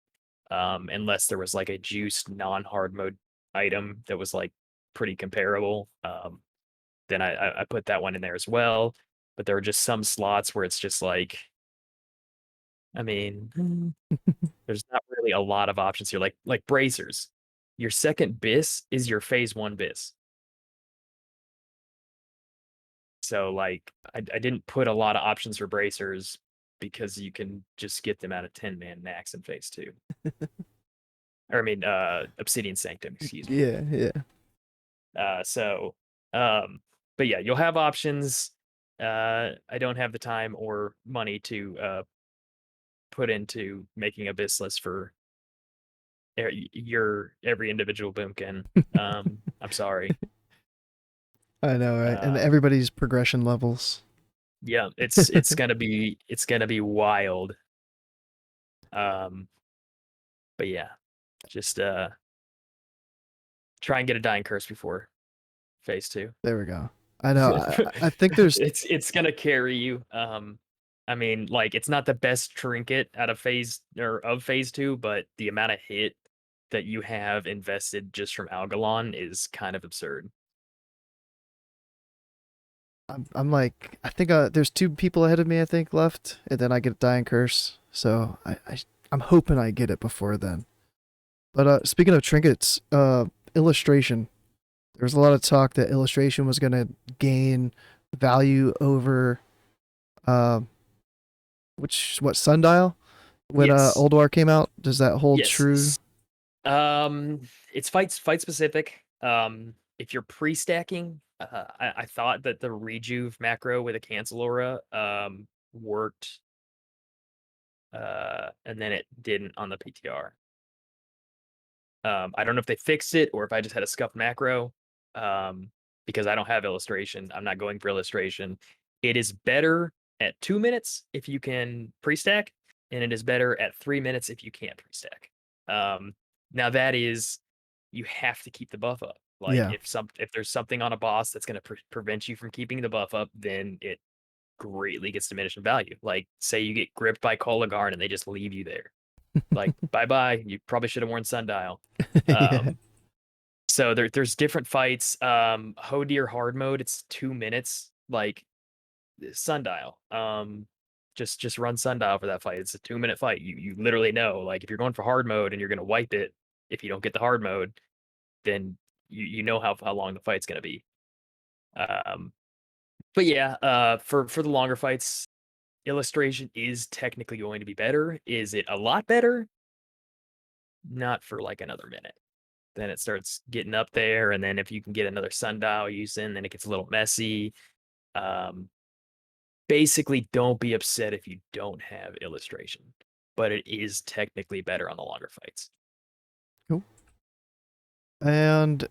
unless there was like a juiced non-hard mode item that was like pretty comparable. Then I put that one in there as well. But there are just some slots where it's just like, I mean, there's not really a lot of options here. Like bracers. Your second BIS is your phase 1 BIS. So like I didn't put a lot of options for bracers because you can just get them out of 10-man max in phase 2. Or I mean Obsidian Sanctum, excuse me. Yeah. Yeah. So but yeah, you'll have options. I don't have the time or money to put into making a BIS list for your every individual boomkin. I'm sorry. I know, right? And Um, everybody's progression levels. yeah, it's gonna be wild. Um, but yeah, just try and get a dying curse before phase 2. There we go. I know. I think there's It's gonna carry you. I mean, like it's not the best trinket out of phase 2, but the amount of hit that you have invested just from Algalon is kind of absurd. I'm like I think there's two people ahead of me I think left, and then I get a dying curse. So I'm hoping I get it before then. But speaking of trinkets, illustration. There was a lot of talk that illustration was gonna gain value over uh, what sundial when Yes. Old War came out. Does that hold Yes. true? It's fight specific. If you're pre-stacking, I thought that the rejuve macro with a cancel aura worked, and then it didn't on the PTR. I don't know if they fixed it or if I just had a scuffed macro. Because I don't have illustration. I'm not going for illustration. It is better at 2 minutes if you can pre-stack, and it is better at 3 minutes if you can't pre-stack. Now that is, you have to keep the buff up. Like Yeah. if there's something on a boss that's going to prevent you from keeping the buff up, then it greatly gets diminished in value. Like say you get gripped by Kolagarn and they just leave you there. Like bye bye. You probably should have worn Sundial. Yeah. Um, so there's different fights. Hodir hard mode, it's 2 minutes. Like Sundial. Just run Sundial for that fight. It's a 2 minute fight. You literally know, like if you're going for hard mode and you're gonna wipe it, if you don't get the hard mode, then you know how long the fight's gonna be. Um, but yeah, for the longer fights, illustration is technically going to be better. Is it a lot better? Not for like another minute. Then it starts getting up there, and then if you can get another sundial use in, then it gets a little messy. Um, Basically, don't be upset if you don't have illustration, but it is technically better on the longer fights. Cool. And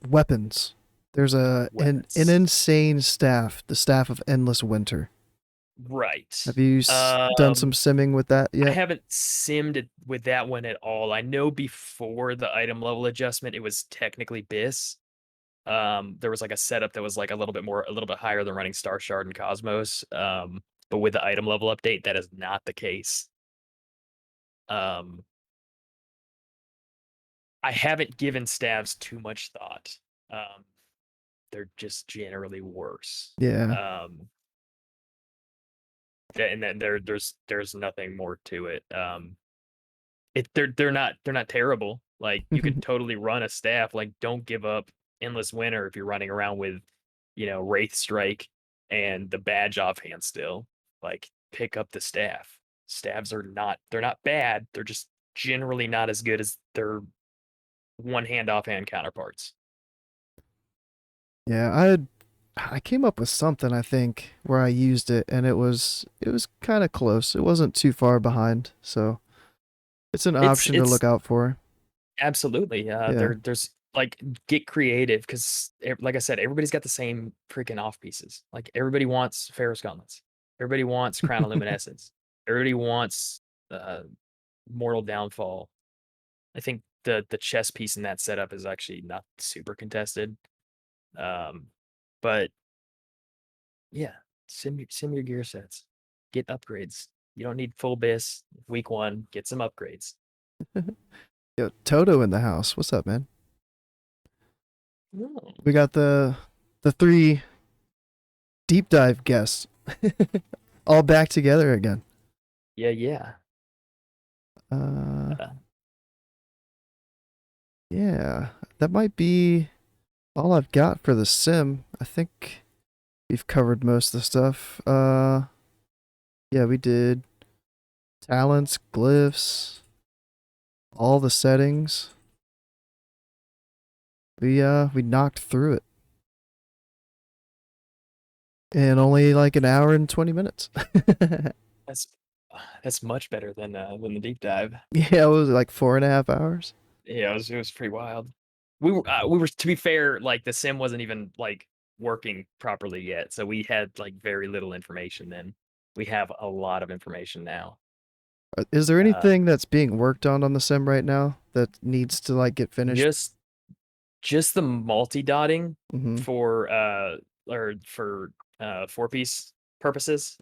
weapons. There's an Weapons. insane staff, the staff of endless winter. Right. Have you done some Um, simming with that I yet? haven't simmed it with that one at all. I know before the item level adjustment, it was technically BIS. There was like a setup that was like a little bit higher than running Star Shard and Cosmos. But with the item level update, that is not the case. Um, I haven't given stabs too much thought. Um, they're just generally worse. Yeah. Um, and then there's nothing more to it. They're not terrible. Like you could totally run a staff. Like don't give up Endless Winter if you're running around with, Wraith Strike and the badge offhand still. Like pick up the staff. Stabs they're not bad. They're just generally not as good as their one hand offhand counterparts. Yeah, I came up with something I think where I used it and it was kind of close. It wasn't too far behind, so it's an It's option to it's look out for. absolutely Yeah. there's like get creative because like I said, everybody's got the same freaking off pieces. Like everybody wants Ferris gauntlets, everybody wants Crown of Luminescence, everybody wants uh Mortal Downfall. I think the chess piece in that setup is actually not super contested. um but yeah, sim your gear sets, get upgrades. You don't need full bis week one, get some upgrades. Yo, Toto in the house. What's up, man? Oh, We got the three deep dive guests all back together again. yeah. Uh uh, yeah, that might be all I've got for the sim. I think we've covered most of the stuff. Yeah, we did talents, glyphs, all the settings. We knocked through it in only like an hour and 20 minutes. That's that's much better than the deep dive. Yeah, it was like 4.5 hours. Yeah, it was pretty wild. We were to be fair, like the sim wasn't even like working properly yet, so we had like very little information then. We have a lot of information now. Is there Uh, anything that's being worked on the sim right now that needs to like get finished? just just the multi-dotting Mm-hmm. for four piece purposes.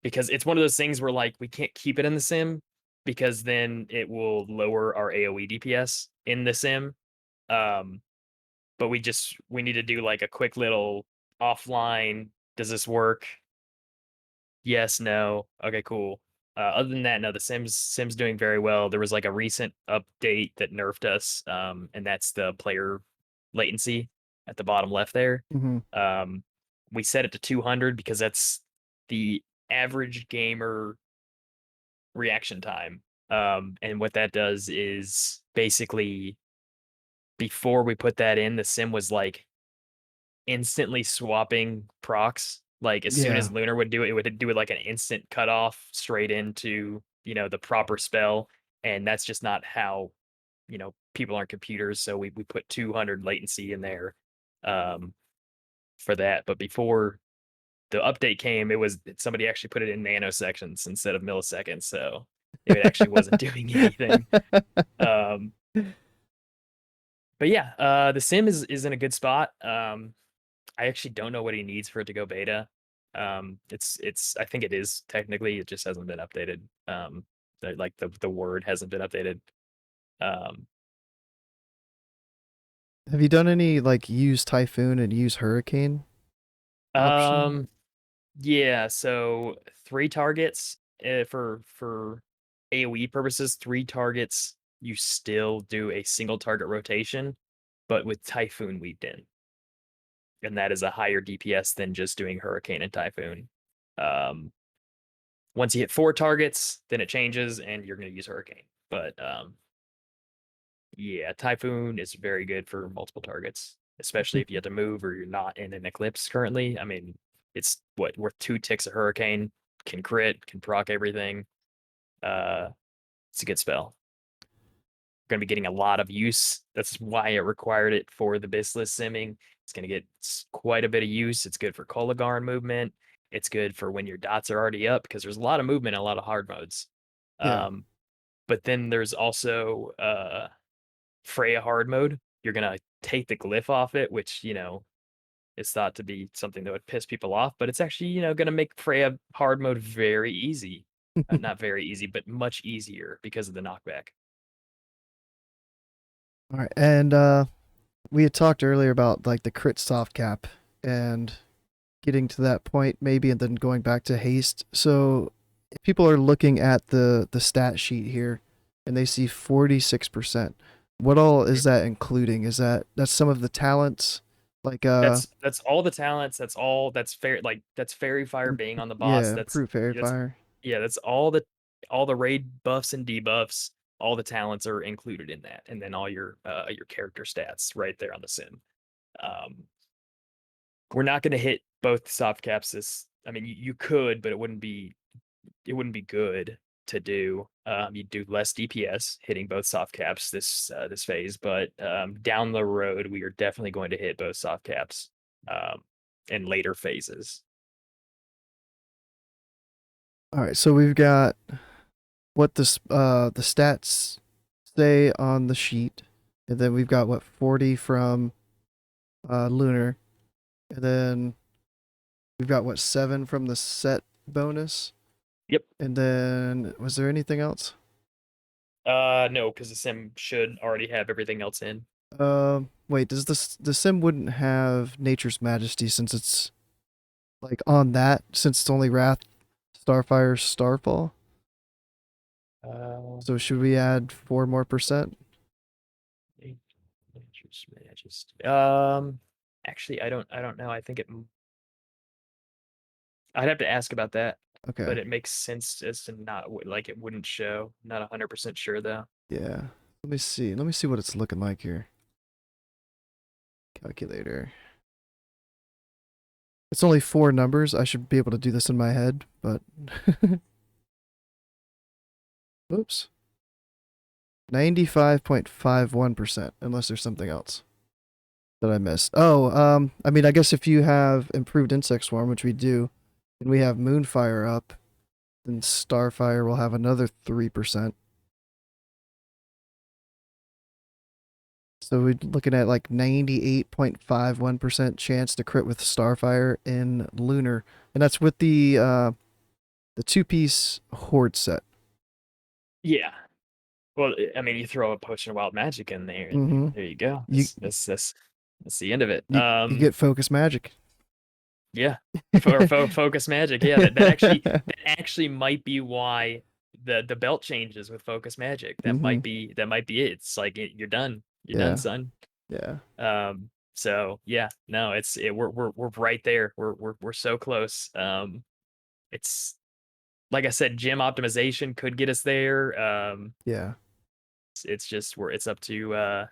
Because it's one of those things where like we can't keep it in the sim because then it will lower our AoE DPS in the sim. Um, but we need to do like a quick little offline. Does this work? Yes, no. Okay, cool. Other than that, no, the Sims doing very well. There was like a recent update that nerfed us, and that's the player latency at the bottom left there. Mm-hmm. Um, we set it to 200 because that's the average gamer reaction time. And what that does is basically before we put that in, the sim was like instantly swapping procs. Like as soon Yeah. as Lunar would do it, it would do it like an instant cutoff straight into, the proper spell. And that's just not how, people aren't computers. So we put 200 latency in there um, for that. But before the update came, somebody actually put it in nanosections instead of milliseconds. So it actually wasn't doing anything. Um, but yeah, the sim is in a good spot. I actually don't know what he needs for it to go beta. It's I think it is technically, it just hasn't been updated. Like the word hasn't been updated. Um, Have you done any like use typhoon and use hurricane option? um, yeah. So three targets for AOE purposes. Three targets. You still do a single target rotation, but with Typhoon weaved in, and that is a higher DPS than just doing Hurricane and Typhoon. Um, Once you hit four targets, then it changes and you're going to use Hurricane. But yeah, Typhoon is very good for multiple targets, especially if you have to move or you're not in an Eclipse currently. I mean, it's worth 2 ticks of Hurricane, can crit, can proc everything. Uh, it's a good spell. Going to be getting a lot of use. That's why it required it for the Bistless simming. It's going to get quite a bit of use. It's good for Kolagarn movement. It's good for when your dots are already up because there's a lot of movement and a lot of hard modes. Yeah. But then there's also Freya hard mode. You're gonna take the glyph off it, which is thought to be something that would piss people off, but it's actually gonna make Freya hard mode very easy. Not very easy, but much easier because of the knockback. All right. And we had talked earlier about like the crit soft cap and getting to that point maybe and then going back to haste. So if people are looking at the stat sheet here and they see 46%, what all is that including? Is that's some of the talents like That's all the talents. That's fair. Like that's fairy fire being on the boss. yeah, improve fairy That's fire. yeah. That's all the raid buffs and debuffs. All the talents are included in that, and then all your character stats right there on the sim. Um, we're not going to hit both soft caps. I mean, you could, but it wouldn't be good to do. You'd do less DPS hitting both soft caps this phase, but down the road we are definitely going to hit both soft caps um, in later phases. All right, so we've got what the stats say on the sheet, and then we've got what 40 from lunar, and then we've got what 7 from the set bonus, Yep. and then was there anything else? No, because the sim should already have everything else in. Wait, does the sim wouldn't have Nature's Majesty since it's like on that since it's only Wrath, Starfire, Starfall? Uh, So should we add 4 more %? Nature's Majesty. Actually, I don't know. I think I'd have to ask about that, Okay. but it makes sense as to not like it wouldn't show. Not 100% sure though. Yeah. Let me see. Let me see what it's looking like here. Calculator. It's only 4 numbers. I should be able to do this in my head, but oops. 95.51%, unless there's something else that I missed. Oh, I mean, I guess if you have improved insect swarm, which we do, and we have Moonfire up, then Starfire will have another 3%. So we're looking at like 98.51% chance to crit with Starfire in Lunar, and that's with the 2-piece Horde set. Yeah. Well, I mean, you throw a potion of wild magic in there, and Mm-hmm. there you go. You That's the end of it. you get focus magic. Yeah, for focus magic. Yeah, that actually might be why the belt changes with focus magic. Mm-hmm. That might be it. It's like you're done. You're done, Yeah. son. Yeah. So yeah, no, we're right there. We're so close. It's like I said, gym optimization could get us there. Yeah. It's just it's up to I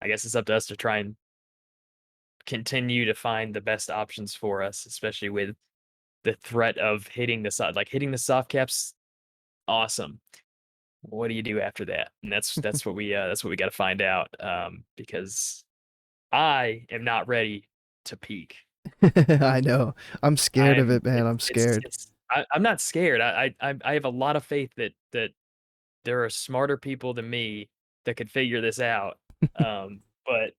guess it's up to us to try and continue to find the best options for us, especially with the threat of hitting the soft caps. Awesome. What do you do after that? And that's what we got to find out. Because I am not ready to peak. I know. I'm scared of I'm it, man. I'm scared. I'm not scared. I have a lot of faith that there are smarter people than me that could figure this out. But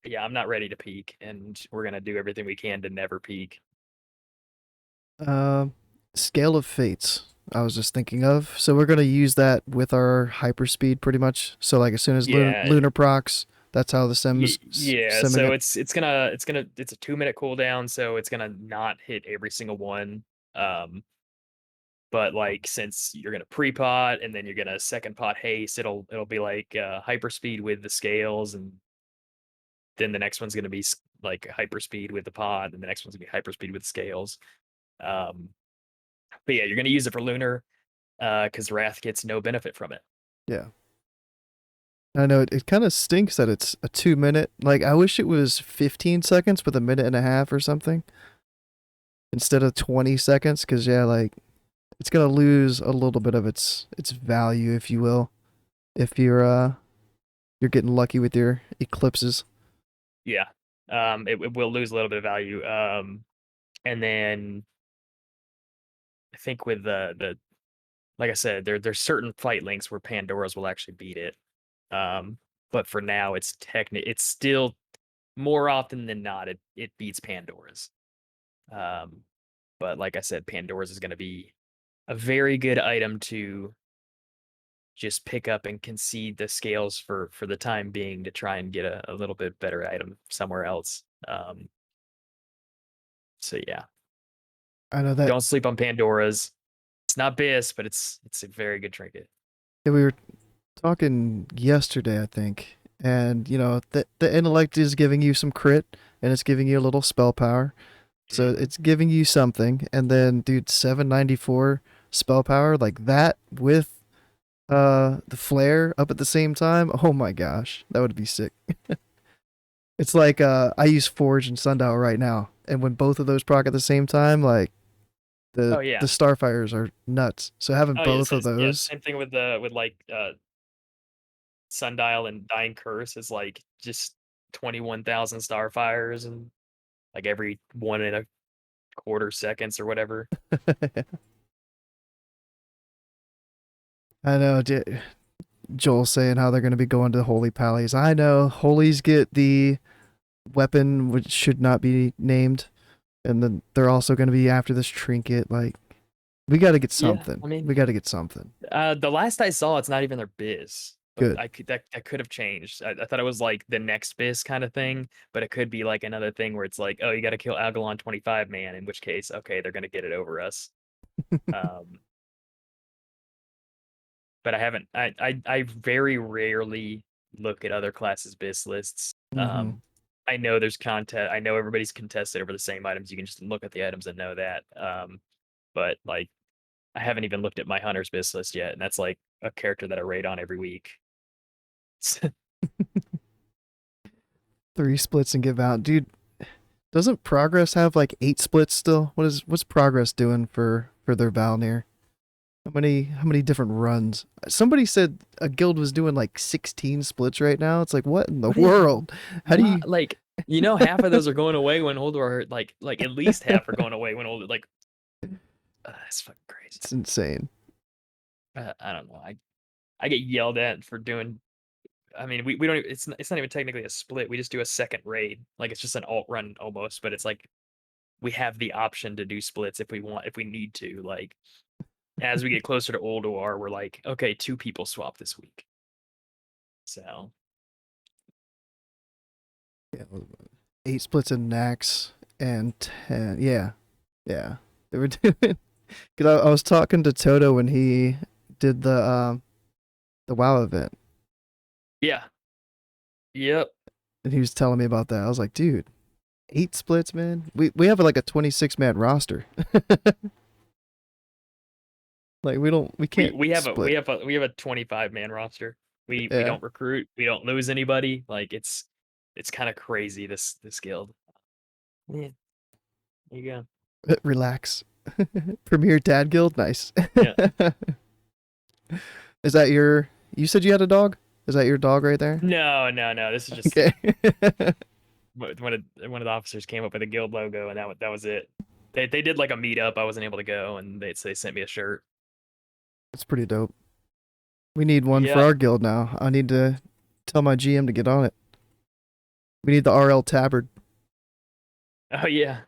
yeah, I'm not ready to peak, and we're gonna do everything we can to never peak. Um, Scale of Fates. I was just thinking of. So we're gonna use that with our hyperspeed, pretty much. So like as soon as Yeah, lunar procs, that's how the sim is yeah. simming So it. it's a 2-minute cooldown, so it's gonna not hit every single one. Um, but like since you're gonna pre-pot and then you're gonna second pot haste, it'll be like hyperspeed with the scales, and then the next one's gonna be like hyperspeed with the pot, and the next one's gonna be hyperspeed with the scales. Um, but yeah, you're gonna use it for lunar because Wrath gets no benefit from it. Yeah. I know it kind of stinks that it's a 2 minute. Like I wish it was 15 seconds with a minute and a half or something instead of 20 seconds. Cause yeah, like it's gonna lose a little bit of its value, if you will, if you're getting lucky with your eclipses. Yeah. It will lose a little bit of value. And then I think with the like I said, there's certain fight links where Pandora's will actually beat it. But for now, it's still more often than not it beats Pandora's. Um, but like I said, Pandora's is going to be a very good item to just pick up and concede the scales for the time being to try and get a little bit better item somewhere else. So yeah, I know that don't sleep on Pandora's. It's not BIS, but it's a very good trinket. we were talking yesterday, I think, and the intellect is giving you some crit, and it's giving you a little spell power, so Mhm. it's giving you something. And then, dude, 794 spell power like that with the flare up at the same time. Oh my gosh, that would be sick. It's like I use Forge and Sundial right now, and when both of those proc at the same time, like Oh the yeah. Starfires are nuts. So having Oh yeah. both of Yeah. those, Same thing with like Sundial and Dying Curse is like just 21,000 Starfires and like every 1.25 seconds or whatever. I know. Joel saying how they're going to be going to Holy Pallies. I know Holies get the weapon which should not be named, and then they're also going to be after this trinket. Like, we got to get Yeah, something. I mean, We got to get something the last I saw, it's not even their biz, but good. that could have changed. I thought it was like the next biz kind of thing, but it could be like another thing where it's like, oh, you got to kill Agalon 25 man, in which case, okay, they're gonna get it over us. Um, but I haven't. I very rarely look at other classes' biz lists. Mm-hmm. I know there's content. I know everybody's contested over the same items. You can just look at the items and know that. But like I haven't even looked at my hunter's biz list yet, and that's like a character that I raid on every week. 3 splits and give out, dude. Doesn't Progress have like 8 splits still? What's Progress doing for their Valnir? How many different runs? Somebody said a guild was doing like 16 splits right now. It's like, what in the What is world? How do why you? like half of those are going away when Holdor like at least half are going away when Holdor like that's fucking crazy. It's insane. I don't know. I get yelled at for doing. I mean, we don't. It's not even technically a split. We just do a second raid. Like it's just an alt run almost, but it's like we have the option to do splits if we want, if we need to. Like as we get closer to Oldor, we're like, okay, 2 people swap this week. So Yeah, 8 splits in Nax and 10. Yeah, yeah. They were doing. Cause I was talking to Toto when he did the WoW event, yeah, yep. and he was telling me about that. I was like, dude, 8 splits, man. We have like a 26-man roster. Like we We can't we have a split. we have a 25-man roster. We Yeah, don't recruit. We don't lose anybody. Like it's kind of crazy this guild. Yeah, there you go. relax. Premier Dad Guild, nice. Yeah. Is that your? You said you had a dog. Is that your dog right there? No, no, no. This is just Okay. one of the officers came up with a guild logo, and that was it. They did like a meetup. I wasn't able to go, and they sent me a shirt. That's pretty dope. We need one for Yeah. our guild now. I need to tell my GM to get on it. We need the RL tabard. Oh yeah.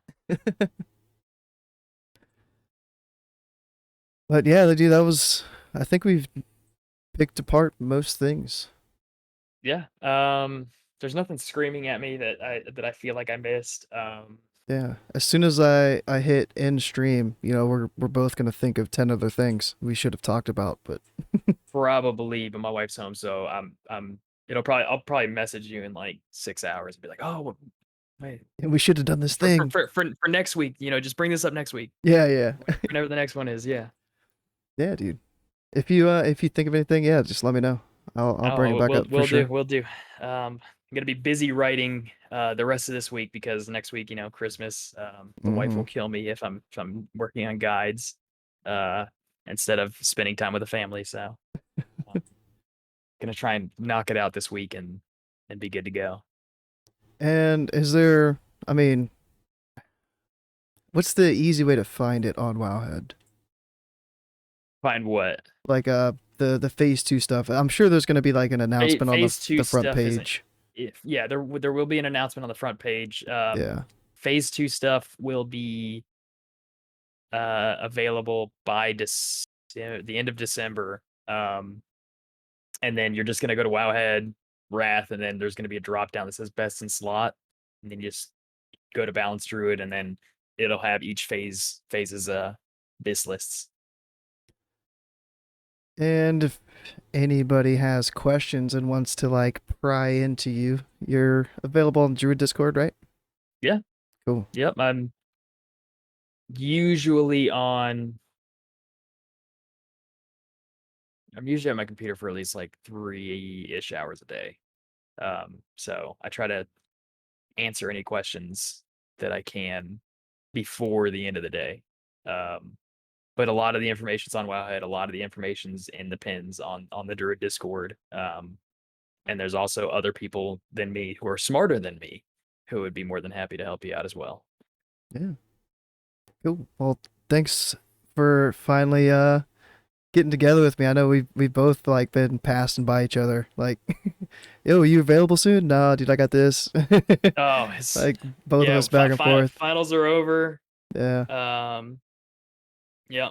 But yeah, dude, that was. I think we've picked apart most things. Yeah. There's nothing screaming at me that I feel like I missed. Yeah. As soon as I hit end stream, we're both gonna think of 10 other things we should have talked about. But Probably, but my wife's home, so I'll probably message you in like 6 hours and be like, oh, wait, we should have done this for for thing. for for, for next week, just bring this up next week, Yeah, yeah, whenever the next one is. Yeah. yeah, dude. If you think of anything, yeah, just let me know. I'll bring it Oh, back up for sure. we'll do. I'm gonna be busy writing the rest of this week because next week, Christmas. The wife Mm-hmm. will kill me if I'm working on guides, uh, instead of spending time with the family. So, gonna try and knock it out this week and be good to go. And is there? I mean, what's the easy way to find it on Wowhead? Find what? Like the phase 2 stuff. I'm sure there's going to be like an announcement on Phase two the front stuff isn't. page. If yeah, there will be an announcement on the front page. Yeah. Phase 2 stuff will be available by the end of December. And then you're just gonna go to Wowhead, Wrath, and then there's gonna be a drop down that says best in slot, and then you just go to Balance Druid, and then it'll have each phase's bis lists. And if anybody has questions and wants to like pry into you, you're available on Druid Discord, right? Yeah. Cool. Yep. I'm usually on. I'm usually at my computer for at least like 3-ish hours a day. So I try to answer any questions that I can before the end of the day. Um, but a lot of the information's on Wowhead. A lot of the information's in the pins on the Druid Discord. And there's also other people than me who are smarter than me who would be more than happy to help you out as well. Yeah. Cool. Well, thanks for finally getting together with me. I know we've both like been passing by each other. Like, yo, you available soon? No, dude, I got this. Oh, it's Like both of yeah. us back and forth. Finals are over. Yeah. Yeah.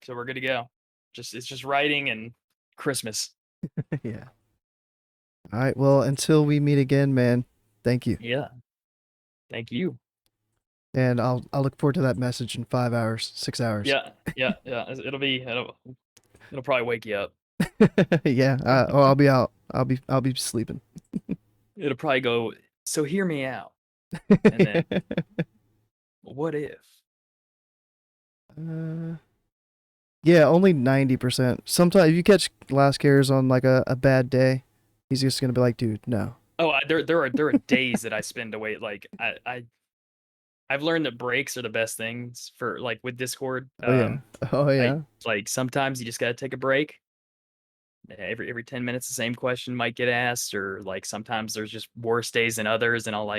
So we're good to go. It's just writing and Christmas. Yeah. All right. Well, until we meet again, man. Thank you. Yeah. Thank you. And I'll look forward to that message in 5 hours, 6 hours. Yeah. Yeah. Yeah. It'll probably wake you up. Yeah. Oh, I'll be out. I'll be sleeping. It'll probably go. So hear me out. And then what if? Yeah, only 90%. Sometimes if you catch LastCares on like a bad day, he's just gonna be like, dude, no. Oh, there are days that I spend away. Like I've learned that breaks are the best things for like with Discord. Oh yeah. Oh I yeah. like sometimes you just gotta take a break. Every 10 minutes the same question might get asked, or like sometimes there's just worse days than others, and I'll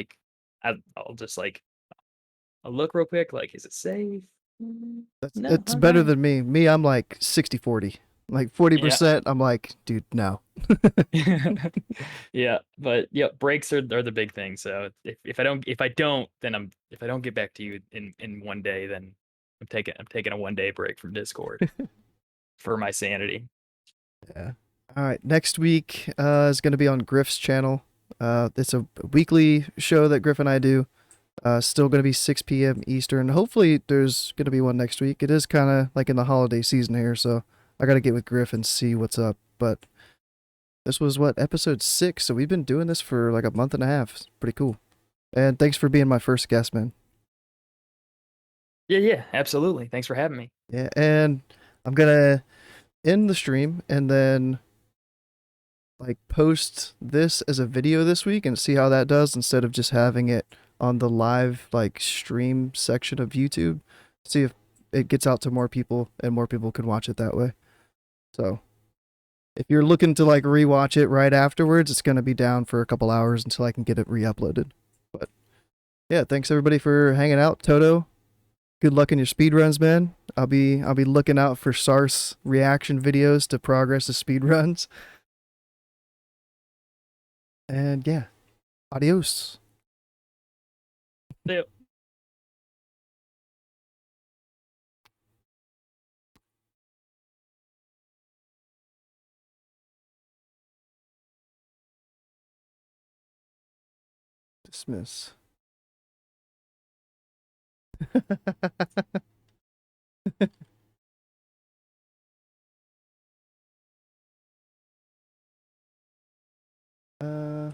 just like I'll look real quick, like, is it safe? No, It's better okay. than me. Me, I'm like 60-40. Like Yeah. 40%, I'm like, dude, no. Yeah, but yeah, breaks are the big thing. So if I don't then if I don't get back to you in one day, then I'm taking a 1 day break from Discord for my sanity. Yeah. All right. Next week is going to be on Grif's channel. It's a weekly show that Grif and I do. Still going to be 6 p.m. Eastern. Hopefully, there's going to be one next week. It is kind of like in the holiday season here, so I got to get with Grif and see what's up. But this was what, episode 6, so we've been doing this for like a month and a half. It's pretty cool. And thanks for being my first guest, man. Yeah, absolutely. Thanks for having me. Yeah, and I'm going to end the stream and then like post this as a video this week and see how that does instead of just having it on the live like stream section of YouTube. See if it gets out to more people and more people can watch it that way. So if you're looking to like rewatch it right afterwards, it's gonna be down for a couple hours until I can get it re-uploaded. But yeah, thanks everybody for hanging out. Toto, good luck in your speed runs, man. I'll be looking out for Sars reaction videos to progress of speed runs. And yeah, adios. Yep. Dismiss. uh